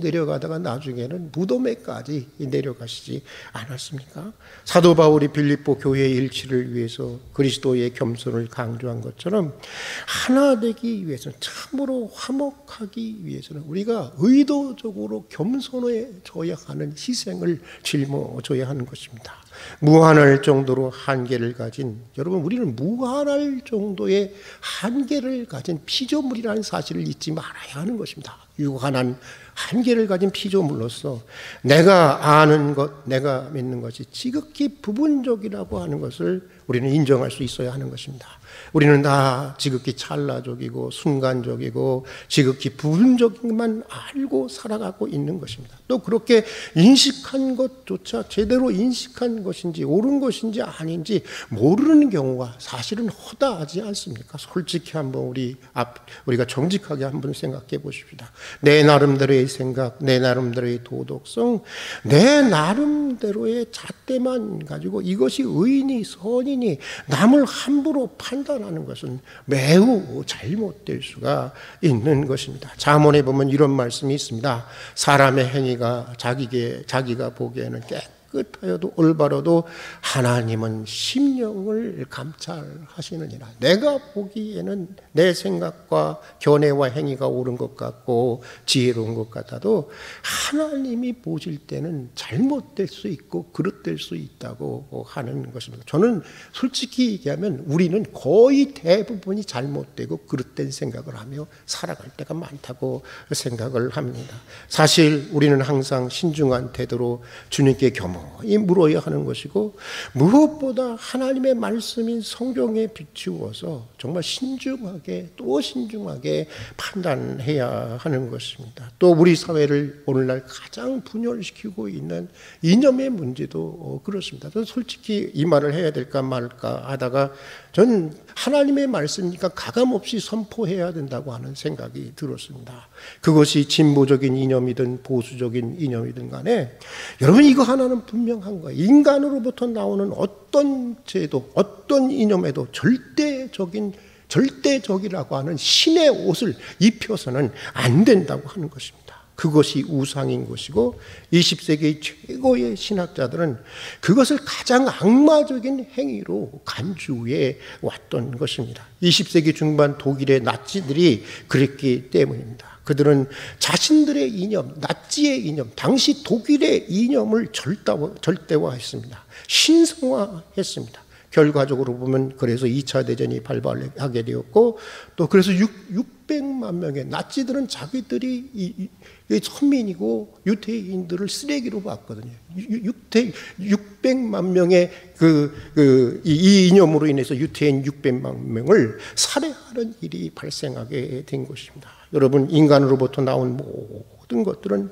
Speaker 3: 내려가다가 나중에는 무덤에까지 내려가시지 않았습니까? 사도 바울이 빌립보 교회의 일치를 위해서 그리스도의 겸손을 강조한 것처럼, 하나 되기 위해서는, 참으로 화목하기 위해서는 우리가 의도적으로 겸손해져야 하는 희생을 짊어져야 하는 것입니다. 무한할 정도로 한계를 가진, 여러분, 우리는 무한할 정도의 한계를 가진 피조물이라는 사실을 잊지 말아야 하는 것입니다. 유한한 한계를 가진 피조물로서 내가 아는 것, 내가 믿는 것이 지극히 부분적이라고 하는 것을 우리는 인정할 수 있어야 하는 것입니다. 우리는 다 지극히 찰나적이고 순간적이고 지극히 부분적인만 알고 살아가고 있는 것입니다. 또 그렇게 인식한 것조차 제대로 인식한 것인지 옳은 것인지 아닌지 모르는 경우가 사실은 허다하지 않습니까? 솔직히 한번 우리가 정직하게 한번 생각해 보십시다. 내 나름대로의 생각, 내 나름대로의 도덕성, 내 나름대로의 잣대만 가지고 이것이 의인이 선이니 남을 함부로 판단하는 것은 매우 잘못될 수가 있는 것입니다. 잠언에 보면 이런 말씀이 있습니다. 사람의 행위가 자기가 보기에는 깨끗하여도 올바로도 하나님은 심령을 감찰하시느니라. 내가 보기에는 내 생각과 견해와 행위가 옳은 것 같고 지혜로운 것 같아도 하나님이 보실 때는 잘못될 수 있고 그릇될 수 있다고 하는 것입니다. 저는 솔직히 얘기하면 우리는 거의 대부분이 잘못되고 그릇된 생각을 하며 살아갈 때가 많다고 생각을 합니다. 사실 우리는 항상 신중한 태도로 주님께 겸허히 물어야 하는 것이고, 무엇보다 하나님의 말씀인 성경에 비추어서 정말 신중하게 또 신중하게 판단해야 하는 것입니다. 또 우리 사회를 오늘날 가장 분열시키고 있는 이념의 문제도 그렇습니다. 저는 솔직히 이 말을 해야 될까 말까 하다가 전 하나님의 말씀이니까 가감없이 선포해야 된다고 하는 생각이 들었습니다. 그것이 진보적인 이념이든 보수적인 이념이든 간에 여러분 이거 하나는 분명한 거예요. 인간으로부터 나오는 어떤 제도, 어떤 이념에도 절대적이라고 하는 신의 옷을 입혀서는 안 된다고 하는 것입니다. 그것이 우상인 것이고 20세기 최고의 신학자들은 그것을 가장 악마적인 행위로 간주해 왔던 것입니다. 20세기 중반 독일의 나치들이 그랬기 때문입니다. 그들은 자신들의 이념, 나치의 이념, 당시 독일의 이념을 절대화했습니다. 신성화했습니다. 결과적으로 보면 그래서 2차 대전이 발발하게 되었고, 또 그래서 600만 명의 나치들은 자기들이 선민이고 유태인들을 쓰레기로 봤거든요. 600만 명의 이 이념으로 인해서 유태인 600만 명을 살해하는 일이 발생하게 된 것입니다. 여러분, 인간으로부터 나온 모든 것들은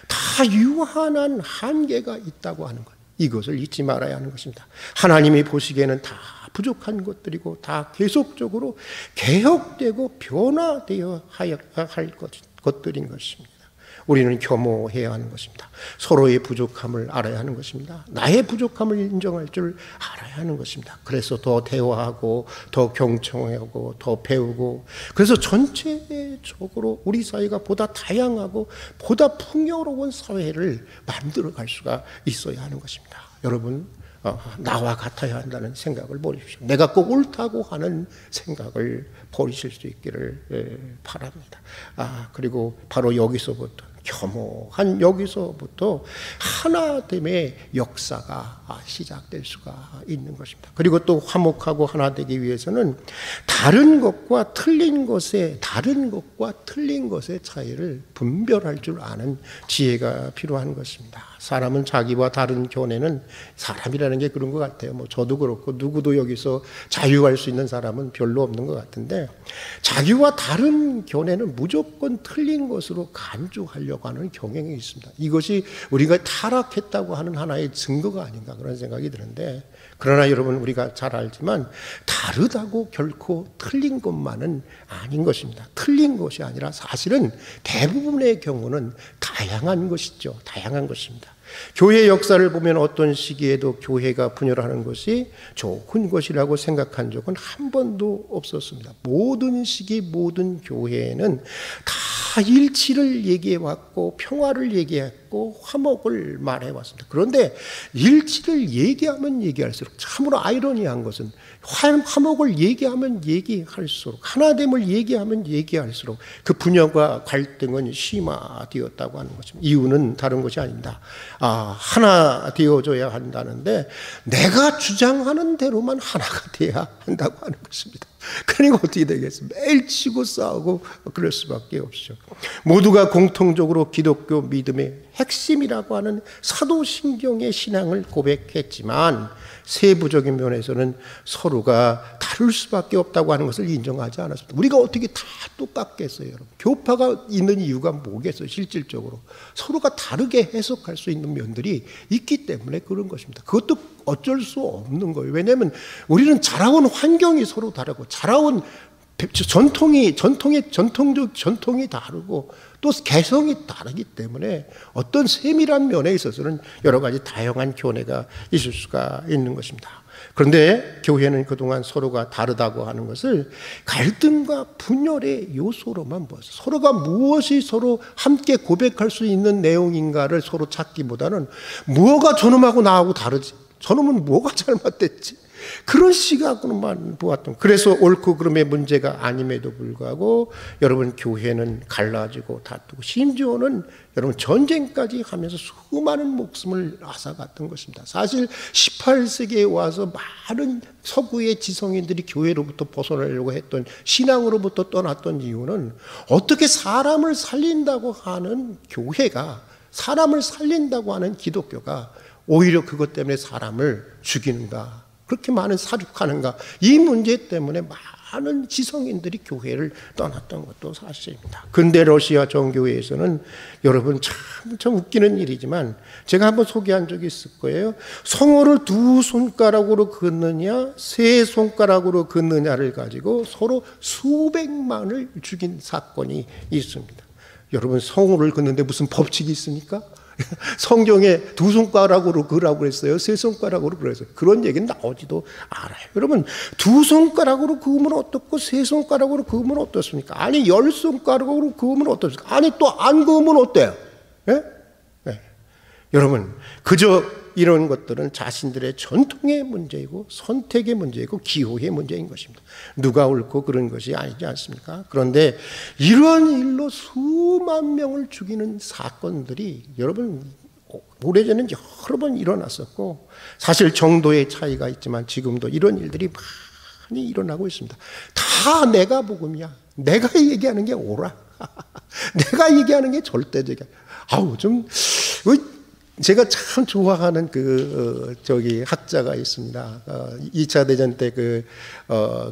Speaker 3: 다 유한한 한계가 있다고 하는 것, 이것을 잊지 말아야 하는 것입니다. 하나님이 보시기에는 다 부족한 것들이고 다 계속적으로 개혁되고 변화되어야 할 것들인 것입니다. 우리는 겸허해야 하는 것입니다. 서로의 부족함을 알아야 하는 것입니다. 나의 부족함을 인정할 줄 알아야 하는 것입니다. 그래서 더 대화하고 더 경청하고 더 배우고, 그래서 전체적으로 우리 사회가 보다 다양하고 보다 풍요로운 사회를 만들어갈 수가 있어야 하는 것입니다. 여러분, 나와 같아야 한다는 생각을 버리십시오. 내가 꼭 옳다고 하는 생각을 버리실 수 있기를 바랍니다. 그리고 바로 여기서부터, 겸허한 여기서부터 하나됨의 역사가 시작될 수가 있는 것입니다. 그리고 또 화목하고 하나 되기 위해서는 다른 것과 틀린 것의 차이를 분별할 줄 아는 지혜가 필요한 것입니다. 사람은 자기와 다른 견해는, 사람이라는 게 그런 것 같아요. 저도 그렇고 누구도 여기서 자유할 수 있는 사람은 별로 없는 것 같은데, 자기와 다른 견해는 무조건 틀린 것으로 간주하려고 하는 경향이 있습니다. 이것이 우리가 타락했다고 하는 하나의 증거가 아닌가 그런 생각이 드는데, 그러나 여러분, 우리가 잘 알지만 다르다고 결코 틀린 것만은 아닌 것입니다. 틀린 것이 아니라 사실은 대부분의 경우는 다양한 것이죠. 다양한 것입니다. 교회 역사를 보면 어떤 시기에도 교회가 분열하는 것이 좋은 것이라고 생각한 적은 한 번도 없었습니다. 모든 시기, 모든 교회에는 다 일치를 얘기해왔고 평화를 얘기했고 화목을 말해왔습니다. 그런데 일치를 얘기하면 얘기할수록 참으로 아이러니한 것은 화목을 얘기하면 얘기할수록, 하나됨을 얘기하면 얘기할수록 그 분열과 갈등은 심화되었다고 하는 것입니다. 이유는 다른 것이 아닙니다. 하나 되어줘야 한다는데 내가 주장하는 대로만 하나가 돼야 한다고 하는 것입니다. 그러니까 어떻게 되겠습니까? 매일 치고 싸우고 그럴 수밖에 없죠. 모두가 공통적으로 기독교 믿음의 핵심이라고 하는 사도신경의 신앙을 고백했지만 세부적인 면에서는 서로가 다를 수밖에 없다고 하는 것을 인정하지 않았습니다. 우리가 어떻게 다 똑같겠어요, 여러분? 교파가 있는 이유가 뭐겠어요? 실질적으로 서로가 다르게 해석할 수 있는 면들이 있기 때문에 그런 것입니다. 그것도 어쩔 수 없는 거예요. 왜냐하면 우리는 자라온 환경이 서로 다르고 자라온 전통이 다르고 또 개성이 다르기 때문에 어떤 세밀한 면에 있어서는 여러 가지 다양한 견해가 있을 수가 있는 것입니다. 그런데 교회는 그동안 서로가 다르다고 하는 것을 갈등과 분열의 요소로만 보았어요. 서로가 무엇이 서로 함께 고백할 수 있는 내용인가를 서로 찾기보다는 뭐가 저놈하고 나하고 다르지? 저놈은 뭐가 잘못됐지? 그런 시각으로만 보았던. 그래서 옳고 그름의 문제가 아님에도 불구하고 여러분 교회는 갈라지고 다투고 심지어는 여러분 전쟁까지 하면서 수많은 목숨을 앗아갔던 것입니다. 사실 18세기에 와서 많은 서구의 지성인들이 교회로부터 벗어나려고 했던, 신앙으로부터 떠났던 이유는 어떻게 사람을 살린다고 하는 교회가, 사람을 살린다고 하는 기독교가 오히려 그것 때문에 사람을 죽이는가, 그렇게 많은 사륙하는가, 이 문제 때문에 많은 지성인들이 교회를 떠났던 것도 사실입니다. 근대 러시아 정교회에서는 여러분 참 웃기는 일이지만 제가 한번 소개한 적이 있을 거예요. 성호를 두 손가락으로 긋느냐 세 손가락으로 긋느냐를 가지고 서로 수백만을 죽인 사건이 있습니다. 여러분 성호를 긋는데 무슨 법칙이 있습니까? 성경에 두 손가락으로 그으라고 그랬어요? 세 손가락으로 그랬어요? 그런 얘기는 나오지도 않아요. 여러분 두 손가락으로 그으면 어떻고 세 손가락으로 그으면 어떻습니까? 아니 10손가락으로 그으면 어떻습니까? 아니 또 안 그으면 어때요? 예? 네. 여러분 그저 이런 것들은 자신들의 전통의 문제이고 선택의 문제이고 기호의 문제인 것입니다. 누가 옳고 그런 것이 아니지 않습니까? 그런데 이런 일로 수만 명을 죽이는 사건들이 여러분 오래전엔 여러 번 일어났었고, 사실 정도의 차이가 있지만 지금도 이런 일들이 많이 일어나고 있습니다. 다 내가 복음이야. 내가 얘기하는 게 옳아. 내가 얘기하는 게 절대적이야. 아우 좀 제가 참 좋아하는 학자가 있습니다. 2차 대전 때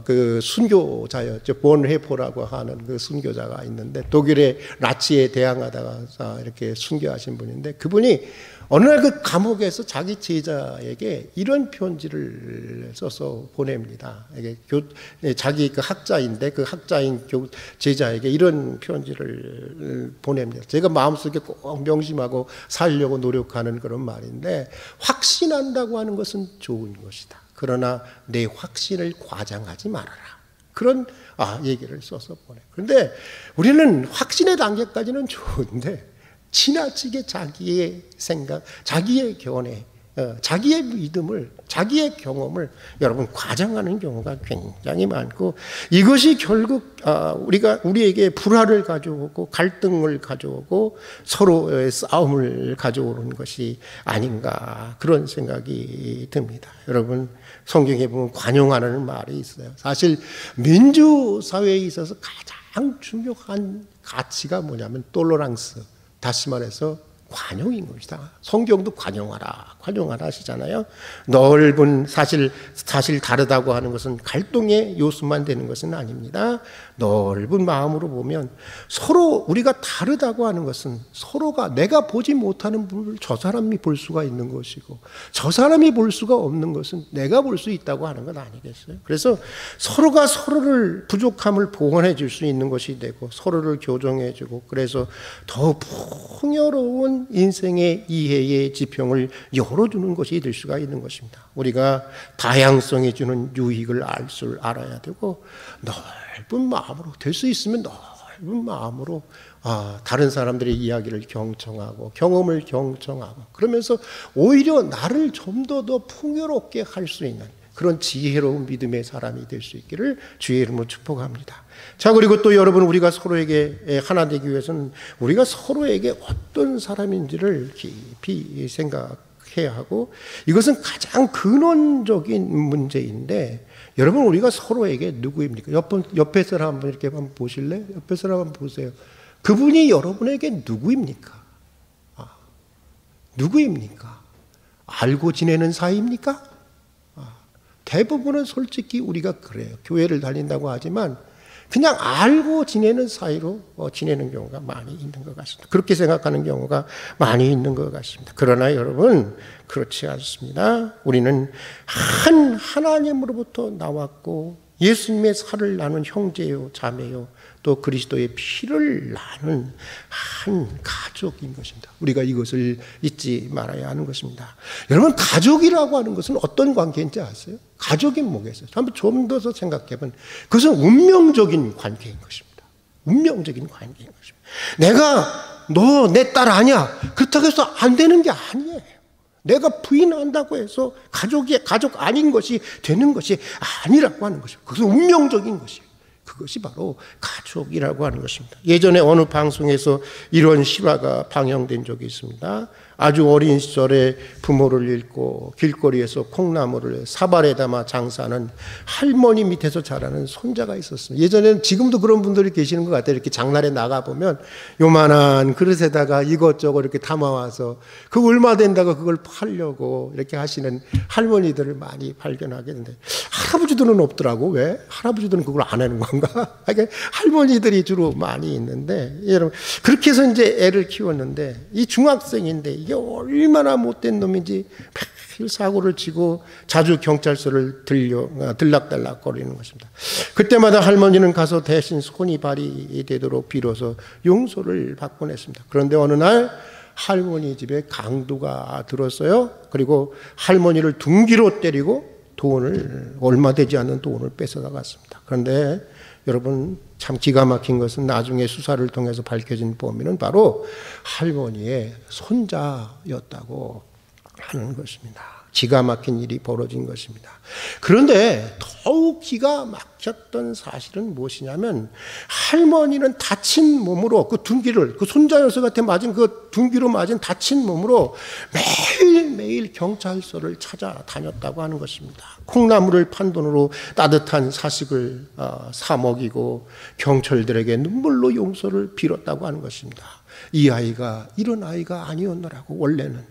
Speaker 3: 그 순교자였죠. 본헤포라고 하는 그 순교자가 있는데 독일의 나치에 대항하다가 이렇게 순교하신 분인데, 그분이 어느 날 그 감옥에서 자기 제자에게 이런 편지를 써서 보냅니다. 이게 자기 그 학자인데 그 학자인 제자에게 이런 편지를 보냅니다. 제가 마음속에 꼭 명심하고 살려고 노력하는 그런 말인데, 확신한다고 하는 것은 좋은 것이다. 그러나 내 확신을 과장하지 말아라. 그런 얘기를 써서 보내. 그런데 우리는 확신의 단계까지는 좋은데 지나치게 자기의 생각, 자기의 견해, 자기의 믿음을, 자기의 경험을 여러분 과장하는 경우가 굉장히 많고, 이것이 결국 우리에게 불화를 가져오고 갈등을 가져오고 서로의 싸움을 가져오는 것이 아닌가, 그런 생각이 듭니다. 여러분 성경에 보면 관용하라는 말이 있어요. 사실 민주사회에 있어서 가장 중요한 가치가 뭐냐면 톨러랑스, 다시 말해서 관용인 것이다. 성경도 관용하라 하시잖아요. 넓은 사실 다르다고 하는 것은 갈등의 요소만 되는 것은 아닙니다. 넓은 마음으로 보면 서로 우리가 다르다고 하는 것은 서로가 내가 보지 못하는 부분을 저 사람이 볼 수가 있는 것이고, 저 사람이 볼 수가 없는 것은 내가 볼 수 있다고 하는 건 아니겠어요? 그래서 서로가 서로를 부족함을 보완해 줄 수 있는 것이 되고 서로를 교정해 주고, 그래서 더 풍요로운 인생의 이해의 지평을 열어주는 것이 될 수가 있는 것입니다. 우리가 다양성이 주는 유익을 알아야 되고, 넓은 마음으로, 될 수 있으면 넓은 마음으로 다른 사람들의 이야기를 경청하고 경험을 경청하고, 그러면서 오히려 나를 좀 더 풍요롭게 할 수 있는 그런 지혜로운 믿음의 사람이 될 수 있기를 주의 이름으로 축복합니다. 자, 그리고 또 여러분, 우리가 서로에게 하나 되기 위해서는 우리가 서로에게 어떤 사람인지를 깊이 생각해야 하고, 이것은 가장 근원적인 문제인데, 여러분 우리가 서로에게 누구입니까? 옆에 사람 한번 이렇게 한번 보실래요? 옆에 사람 한번 보세요. 그분이 여러분에게 누구입니까? 누구입니까? 알고 지내는 사이입니까? 대부분은 솔직히 우리가 그래요. 교회를 다닌다고 하지만 그냥 알고 지내는 사이로 지내는 경우가 많이 있는 것 같습니다. 그렇게 생각하는 경우가 많이 있는 것 같습니다. 그러나 여러분, 그렇지 않습니다. 우리는 한 하나님으로부터 나왔고 예수님의 살을 나눈 형제요, 자매요, 또 그리스도의 피를 나눈 한 가족인 것입니다. 우리가 이것을 잊지 말아야 하는 것입니다. 여러분, 가족이라고 하는 것은 어떤 관계인지 아세요? 가족이 뭐겠어요? 한번 좀 더 생각해보면 그것은 운명적인 관계인 것입니다. 운명적인 관계인 것입니다. 내가 너 내 딸 아니야, 그렇다고 해서 안 되는 게 아니에요. 내가 부인한다고 해서 가족 아닌 것이 되는 것이 아니라고 하는 것이에요. 그것은 운명적인 것이에요. 그것이 바로 가족이라고 하는 것입니다. 예전에 어느 방송에서 이런 실화가 방영된 적이 있습니다. 아주 어린 시절에 부모를 잃고 길거리에서 콩나물을 사발에 담아 장사하는 할머니 밑에서 자라는 손자가 있었습니다. 예전에는, 지금도 그런 분들이 계시는 것 같아요. 이렇게 장날에 나가보면 요만한 그릇에다가 이것저것 이렇게 담아와서 그 얼마 된다고 그걸 팔려고 이렇게 하시는 할머니들을 많이 발견하게 되는데, 할아버지들은 없더라고. 왜? 할아버지들은 그걸 안 하는 건가? 할머니들이 주로 많이 있는데, 여러분, 그렇게 해서 이제 애를 키웠는데, 이 중학생인데 이게 얼마나 못된 놈인지 매일 사고를 치고 자주 경찰서를 들락달락 거리는 것입니다. 그때마다 할머니는 가서 대신 손이 발이 되도록 빌어서 용서를 받곤 했습니다. 그런데 어느 날 할머니 집에 강도가 들었어요. 그리고 할머니를 둔기로 때리고 얼마 되지 않는 돈을 뺏어나갔습니다. 그런데 여러분, 참 기가 막힌 것은 나중에 수사를 통해서 밝혀진 범인은 바로 할머니의 손자였다고 하는 것입니다. 기가 막힌 일이 벌어진 것입니다. 그런데 더욱 기가 막혔던 사실은 무엇이냐면, 할머니는 다친 몸으로 그 손자 녀석한테 맞은 그 둔기로 맞은 다친 몸으로 매일매일 경찰서를 찾아다녔다고 하는 것입니다. 콩나물을 판 돈으로 따뜻한 사식을 사 먹이고 경찰들에게 눈물로 용서를 빌었다고 하는 것입니다. 이 아이가 이런 아이가 아니었노라고. 원래는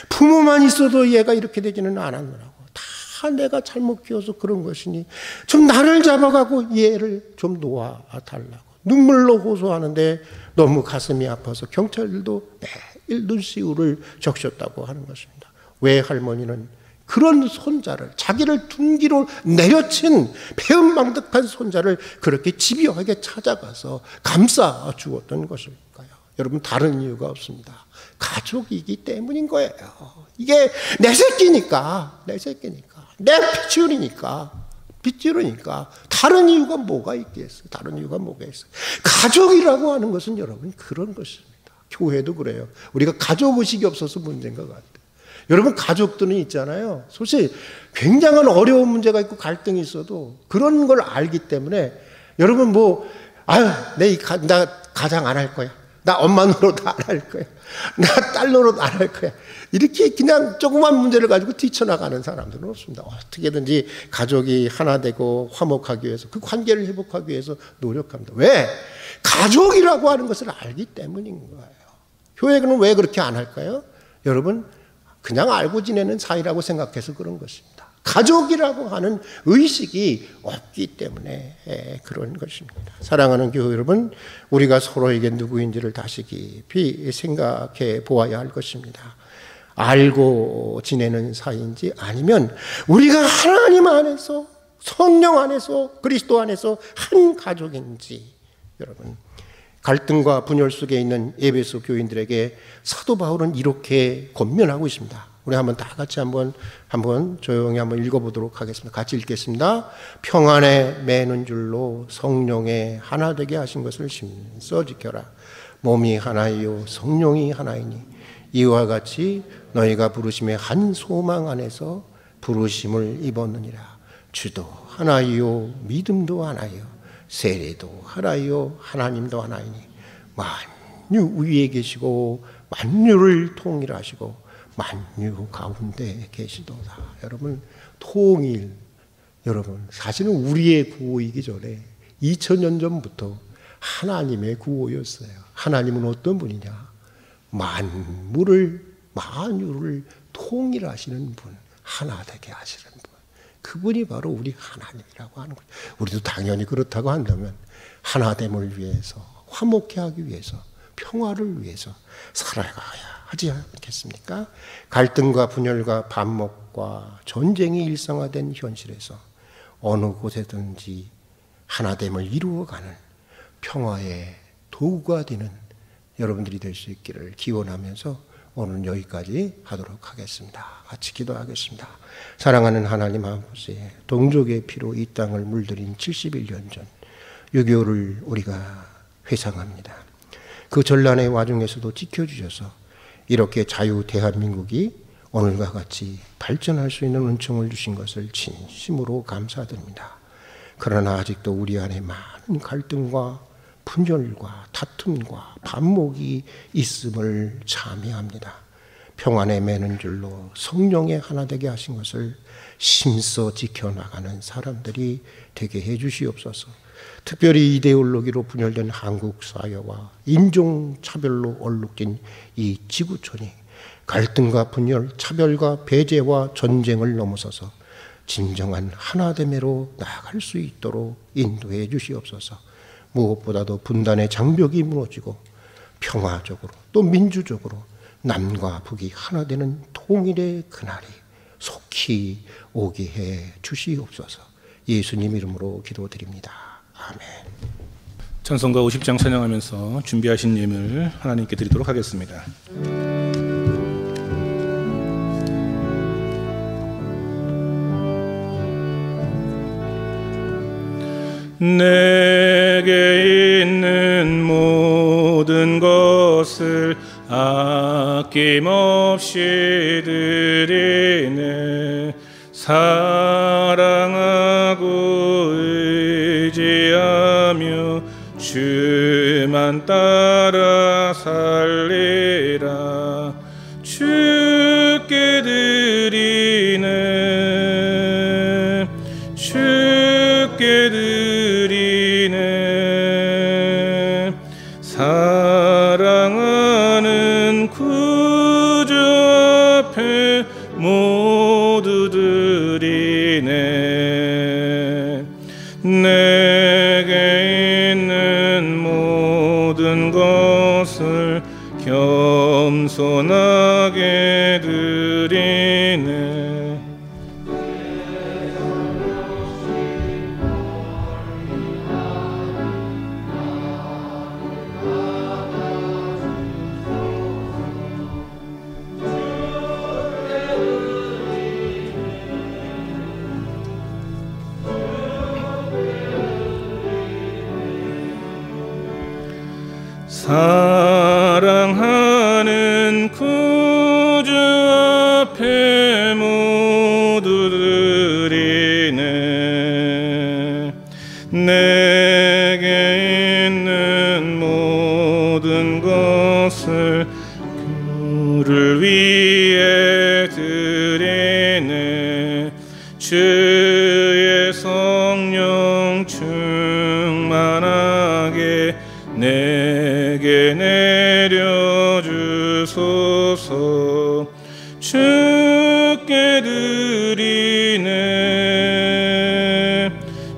Speaker 3: 부모만 있어도 얘가 이렇게 되지는 않았노라고. 다 내가 잘못 키워서 그런 것이니 좀 나를 잡아가고 얘를 좀 놓아달라고 눈물로 호소하는데, 너무 가슴이 아파서 경찰들도 매일 눈시울을 적셨다고 하는 것입니다. 왜 할머니는 그런 손자를, 자기를 둔기로 내려친 배은망덕한 손자를 그렇게 집요하게 찾아가서 감싸 주었던 것일까요? 여러분, 다른 이유가 없습니다. 가족이기 때문인 거예요. 이게 내 새끼니까, 내 핏줄이니까 다른 이유가 뭐가 있겠어요? 다른 이유가 뭐가 있어요? 가족이라고 하는 것은 여러분 그런 것입니다. 교회도 그래요. 우리가 가족의식이 없어서 문제인 것 같아요. 여러분, 가족들은 있잖아요. 솔직히 굉장한 어려운 문제가 있고 갈등이 있어도 그런 걸 알기 때문에, 여러분 나 가장 안 할 거야. 나 엄마 노릇 안 할 거야. 나 딸 노릇 안 할 거야. 이렇게 그냥 조그만 문제를 가지고 뛰쳐나가는 사람들은 없습니다. 어떻게든지 가족이 하나 되고 화목하기 위해서, 그 관계를 회복하기 위해서 노력합니다. 왜? 가족이라고 하는 것을 알기 때문인 거예요. 교회는 왜 그렇게 안 할까요? 여러분, 그냥 알고 지내는 사이라고 생각해서 그런 것입니다. 가족이라고 하는 의식이 없기 때문에 그런 것입니다. 사랑하는 교회 여러분, 우리가 서로에게 누구인지를 다시 깊이 생각해 보아야 할 것입니다. 알고 지내는 사이인지, 아니면 우리가 하나님 안에서, 성령 안에서, 그리스도 안에서 한 가족인지. 여러분, 갈등과 분열 속에 있는 에베소 교인들에게 사도 바울은 이렇게 권면하고 있습니다. 우리 한번 다 같이 한번 조용히 한번 읽어보도록 하겠습니다. 같이 읽겠습니다. 평안에 매는 줄로 성령에 하나 되게 하신 것을 힘써 지켜라. 몸이 하나이요 성령이 하나이니 이와 같이 너희가 부르심의 한 소망 안에서 부르심을 입었느니라. 주도 하나이요 믿음도 하나이요 세례도 하나이요 하나님도 하나이니 만유 위에 계시고 만유를 통일하시고 만유 가운데 계시도다. 여러분, 통일, 여러분, 사실은 우리의 구호이기 전에 2000년 전부터 하나님의 구호였어요. 하나님은 어떤 분이냐? 만유를 통일하시는 분, 하나 되게 하시는 분. 그분이 바로 우리 하나님이라고 하는 거예요. 우리도 당연히 그렇다고 한다면 하나됨을 위해서, 화목해 하기 위해서, 평화를 위해서 살아가야 하지 않겠습니까? 갈등과 분열과 반목과 전쟁이 일상화된 현실에서 어느 곳에든지 하나됨을 이루어가는 평화의 도구가 되는 여러분들이 될 수 있기를 기원하면서 오늘은 여기까지 하도록 하겠습니다. 같이 기도하겠습니다. 사랑하는 하나님 아버지, 동족의 피로 이 땅을 물들인 71년 전 6.25를 우리가 회상합니다. 그 전란의 와중에서도 지켜주셔서 이렇게 자유 대한민국이 오늘과 같이 발전할 수 있는 은총을 주신 것을 진심으로 감사드립니다. 그러나 아직도 우리 안에 많은 갈등과 분열과 다툼과 반목이 있음을 자미합니다. 평안에 매는 줄로 성령의 하나 되게 하신 것을 심써 지켜나가는 사람들이 되게 해주시옵소서. 특별히 이데올로기로 분열된 한국 사회와 인종차별로 얼룩진 이 지구촌이 갈등과 분열, 차별과 배제와 전쟁을 넘어서서 진정한 하나됨으로 나아갈 수 있도록 인도해 주시옵소서. 무엇보다도 분단의 장벽이 무너지고 평화적으로 또 민주적으로 남과 북이 하나 되는 통일의 그날이 속히 오게 해 주시옵소서. 예수님 이름으로 기도드립니다. 아멘.
Speaker 1: 찬송가 50장 찬양하면서 준비하신 예물 하나님께 드리도록 하겠습니다. 내게 있는 모든 것을 아낌없이 드리네. 사랑하고 의지하며 주만 따라 살리라. 주께 드리네. 주께 드리네. 사랑하는 구주 앞에 모두 드리네. 내게 있는 모든 것을 겸손하게 드리네. 사랑하는 구주 앞에 모두 드리네. 내게 있는 모든 것을 그를 위해 드리네. 주의 성령 충만하게 내게 내려주소서. 주께 드리네.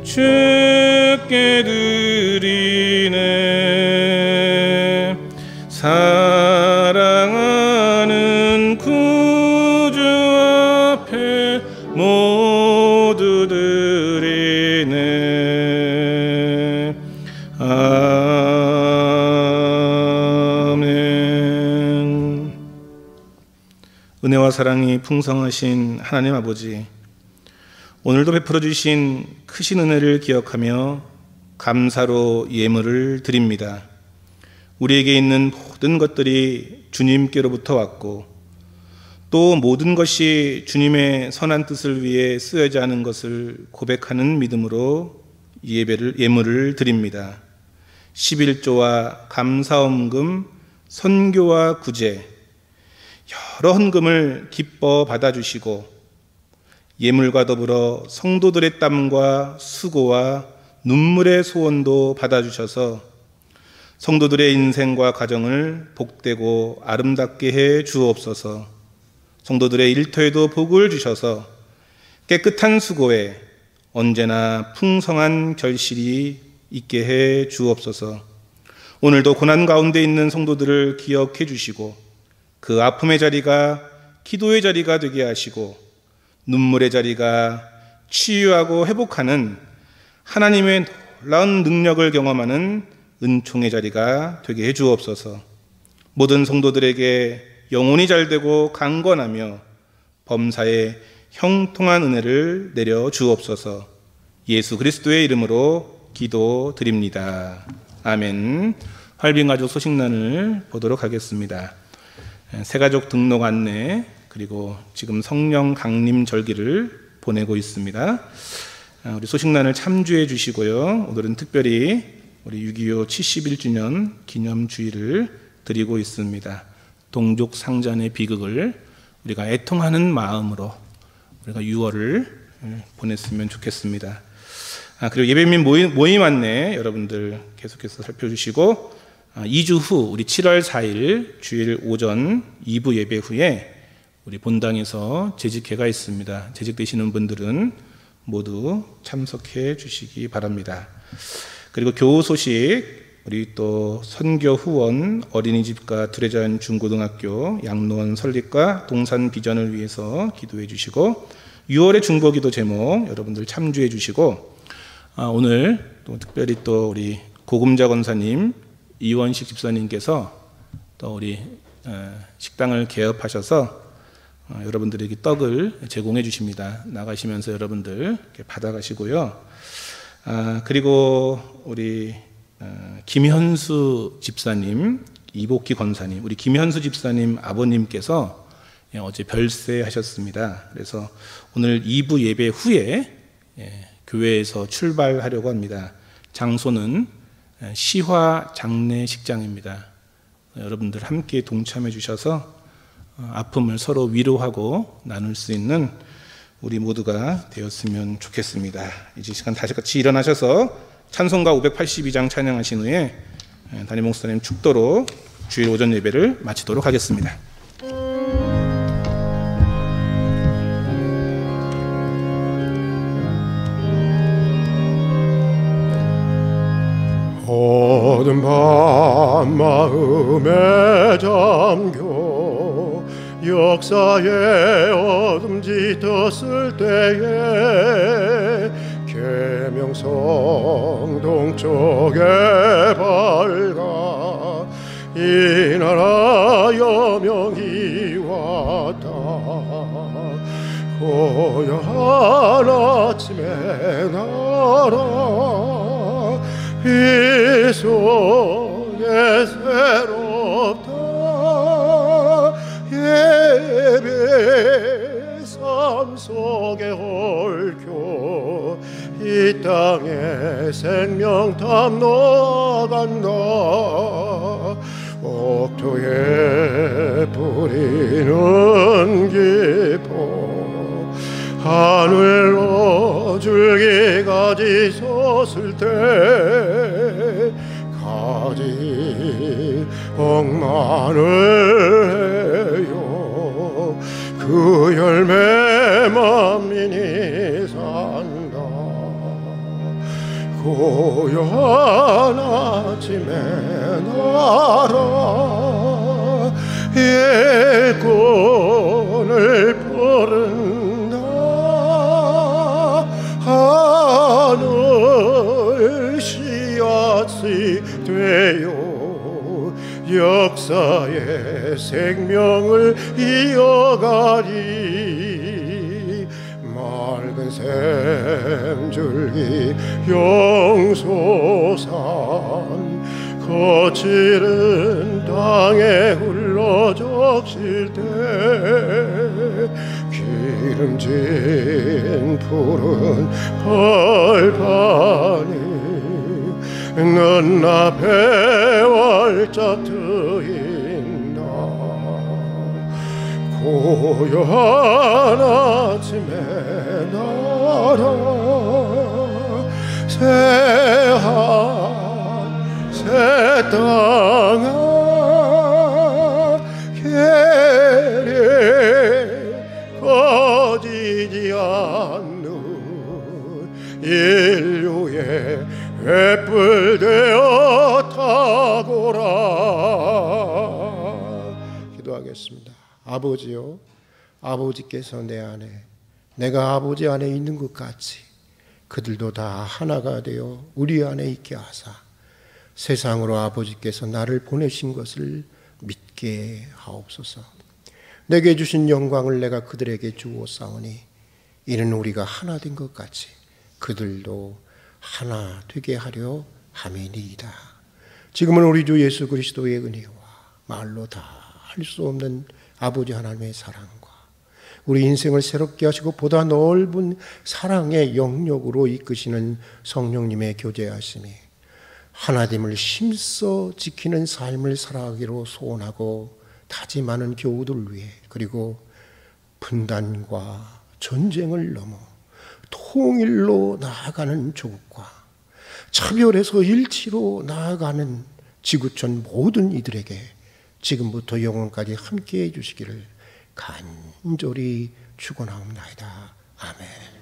Speaker 1: 주께 드리네. 사랑하는 구주 앞에 모두 드리네. 아멘. 은혜와 사랑이 풍성하신 하나님 아버지, 오늘도 베풀어 주신 크신 은혜를 기억하며 감사로 예물을 드립니다. 우리에게 있는 모든 것들이 주님께로부터 왔고 또 모든 것이 주님의 선한 뜻을 위해 쓰여져 하는 것을 고백하는 믿음으로 예물을 드립니다. 11조와 감사헌금, 선교와 구제, 여러 헌금을 기뻐 받아주시고 예물과 더불어 성도들의 땀과 수고와 눈물의 소원도 받아주셔서 성도들의 인생과 가정을 복되고 아름답게 해 주옵소서. 성도들의 일터에도 복을 주셔서 깨끗한 수고에 언제나 풍성한 결실이 있게 해 주옵소서. 오늘도 고난 가운데 있는 성도들을 기억해 주시고 그 아픔의 자리가 기도의 자리가 되게 하시고 눈물의 자리가 치유하고 회복하는 하나님의 놀라운 능력을 경험하는 은총의 자리가 되게 해 주옵소서. 모든 성도들에게 영혼이 잘되고 강건하며 범사에 형통한 은혜를 내려 주옵소서. 예수 그리스도의 이름으로 기도드립니다. 아멘. 활빈가족 소식란을 보도록 하겠습니다. 새가족 등록 안내, 그리고 지금 성령 강림 절기를 보내고 있습니다. 우리 소식란을 참조해 주시고요. 오늘은 특별히 우리 6.25 71주년 기념주일을 드리고 있습니다. 동족 상잔의 비극을 우리가 애통하는 마음으로 우리가 6월을 보냈으면 좋겠습니다. 그리고 예배민 모임 안내 여러분들 계속해서 살펴주시고, 2주 후 우리 7월 4일 주일 오전 2부 예배 후에 우리 본당에서 재직회가 있습니다. 재직되시는 분들은 모두 참석해 주시기 바랍니다. 그리고 교우 소식, 우리 또 선교 후원 어린이집과 두레잔 중고등학교 양로원 설립과 동산 비전을 위해서 기도해 주시고, 6월의 중보기도 제목 여러분들 참조해 주시고, 오늘 또 특별히 또 우리 고금자 권사님, 이원식 집사님께서 또 우리 식당을 개업하셔서 여러분들에게 떡을 제공해 주십니다. 나가시면서 여러분들 이렇게 받아가시고요. 그리고 우리 김현수 집사님, 이복희 권사님, 우리 김현수 집사님 아버님께서 어제 별세하셨습니다. 그래서 오늘 2부 예배 후에 교회에서 출발하려고 합니다. 장소는 시화 장례식장입니다. 여러분들 함께 동참해 주셔서 아픔을 서로 위로하고 나눌 수 있는 우리 모두가 되었으면 좋겠습니다. 이제 시간 다시 같이 일어나셔서 찬송가 582장 찬양하신 후에 담임 목사님 축도로 주일 오전 예배를 마치도록 하겠습니다.
Speaker 3: 어둠 밤 마음에 잠겨 역사의 어둠 짙었을 때에 계명성 동쪽에 밝아 이 나라 여명이 왔다. 고요한 아침에 나라 이 속에 새롭다. 예배 삶 속에 얽혀 이 땅에 생명탐 놓아간다. 옥토에 뿌리는 기포 하늘로 줄기까지 섰을 때 가지 억만을 해요. 그 열매 만민이 산다. 고요한 아침에 나라 예권을 부른다. 하늘 씨앗이 되어 역사의 생명을 이어가리. 맑은 샘줄기 용소산 거칠은 땅에 흘러 적실 때 기름진 푸른 벌판이 넌 앞에 활짝 트인다. 고요한 아침에 나라 새하늘 새 땅아 계리 꺼지지 않는 인류의 횃불 되어 타고라. 기도하겠습니다. 아버지요, 아버지께서 내 안에 내가 아버지 안에 있는 것 같이 그들도 다 하나가 되어 우리 안에 있게 하사 세상으로 아버지께서 나를 보내신 것을 믿게 하옵소서. 내게 주신 영광을 내가 그들에게 주었사오니 이는 우리가 하나 된 것 같이 그들도 하나 되게 하려 함이니이다. 지금은 우리 주 예수 그리스도의 은혜와 말로 다 할 수 없는 아버지 하나님의 사랑과 우리 인생을 새롭게 하시고 보다 넓은 사랑의 영역으로 이끄시는 성령님의 교제하심이 하나님을 힘써 지키는 삶을 살아가기로 소원하고 다짐하는 교우들 위해, 그리고 분단과 전쟁을 넘어 통일로 나아가는 조국과 차별에서 일치로 나아가는 지구촌 모든 이들에게 지금부터 영원까지 함께해 주시기를 간절히 축원하옵나이다. 아멘.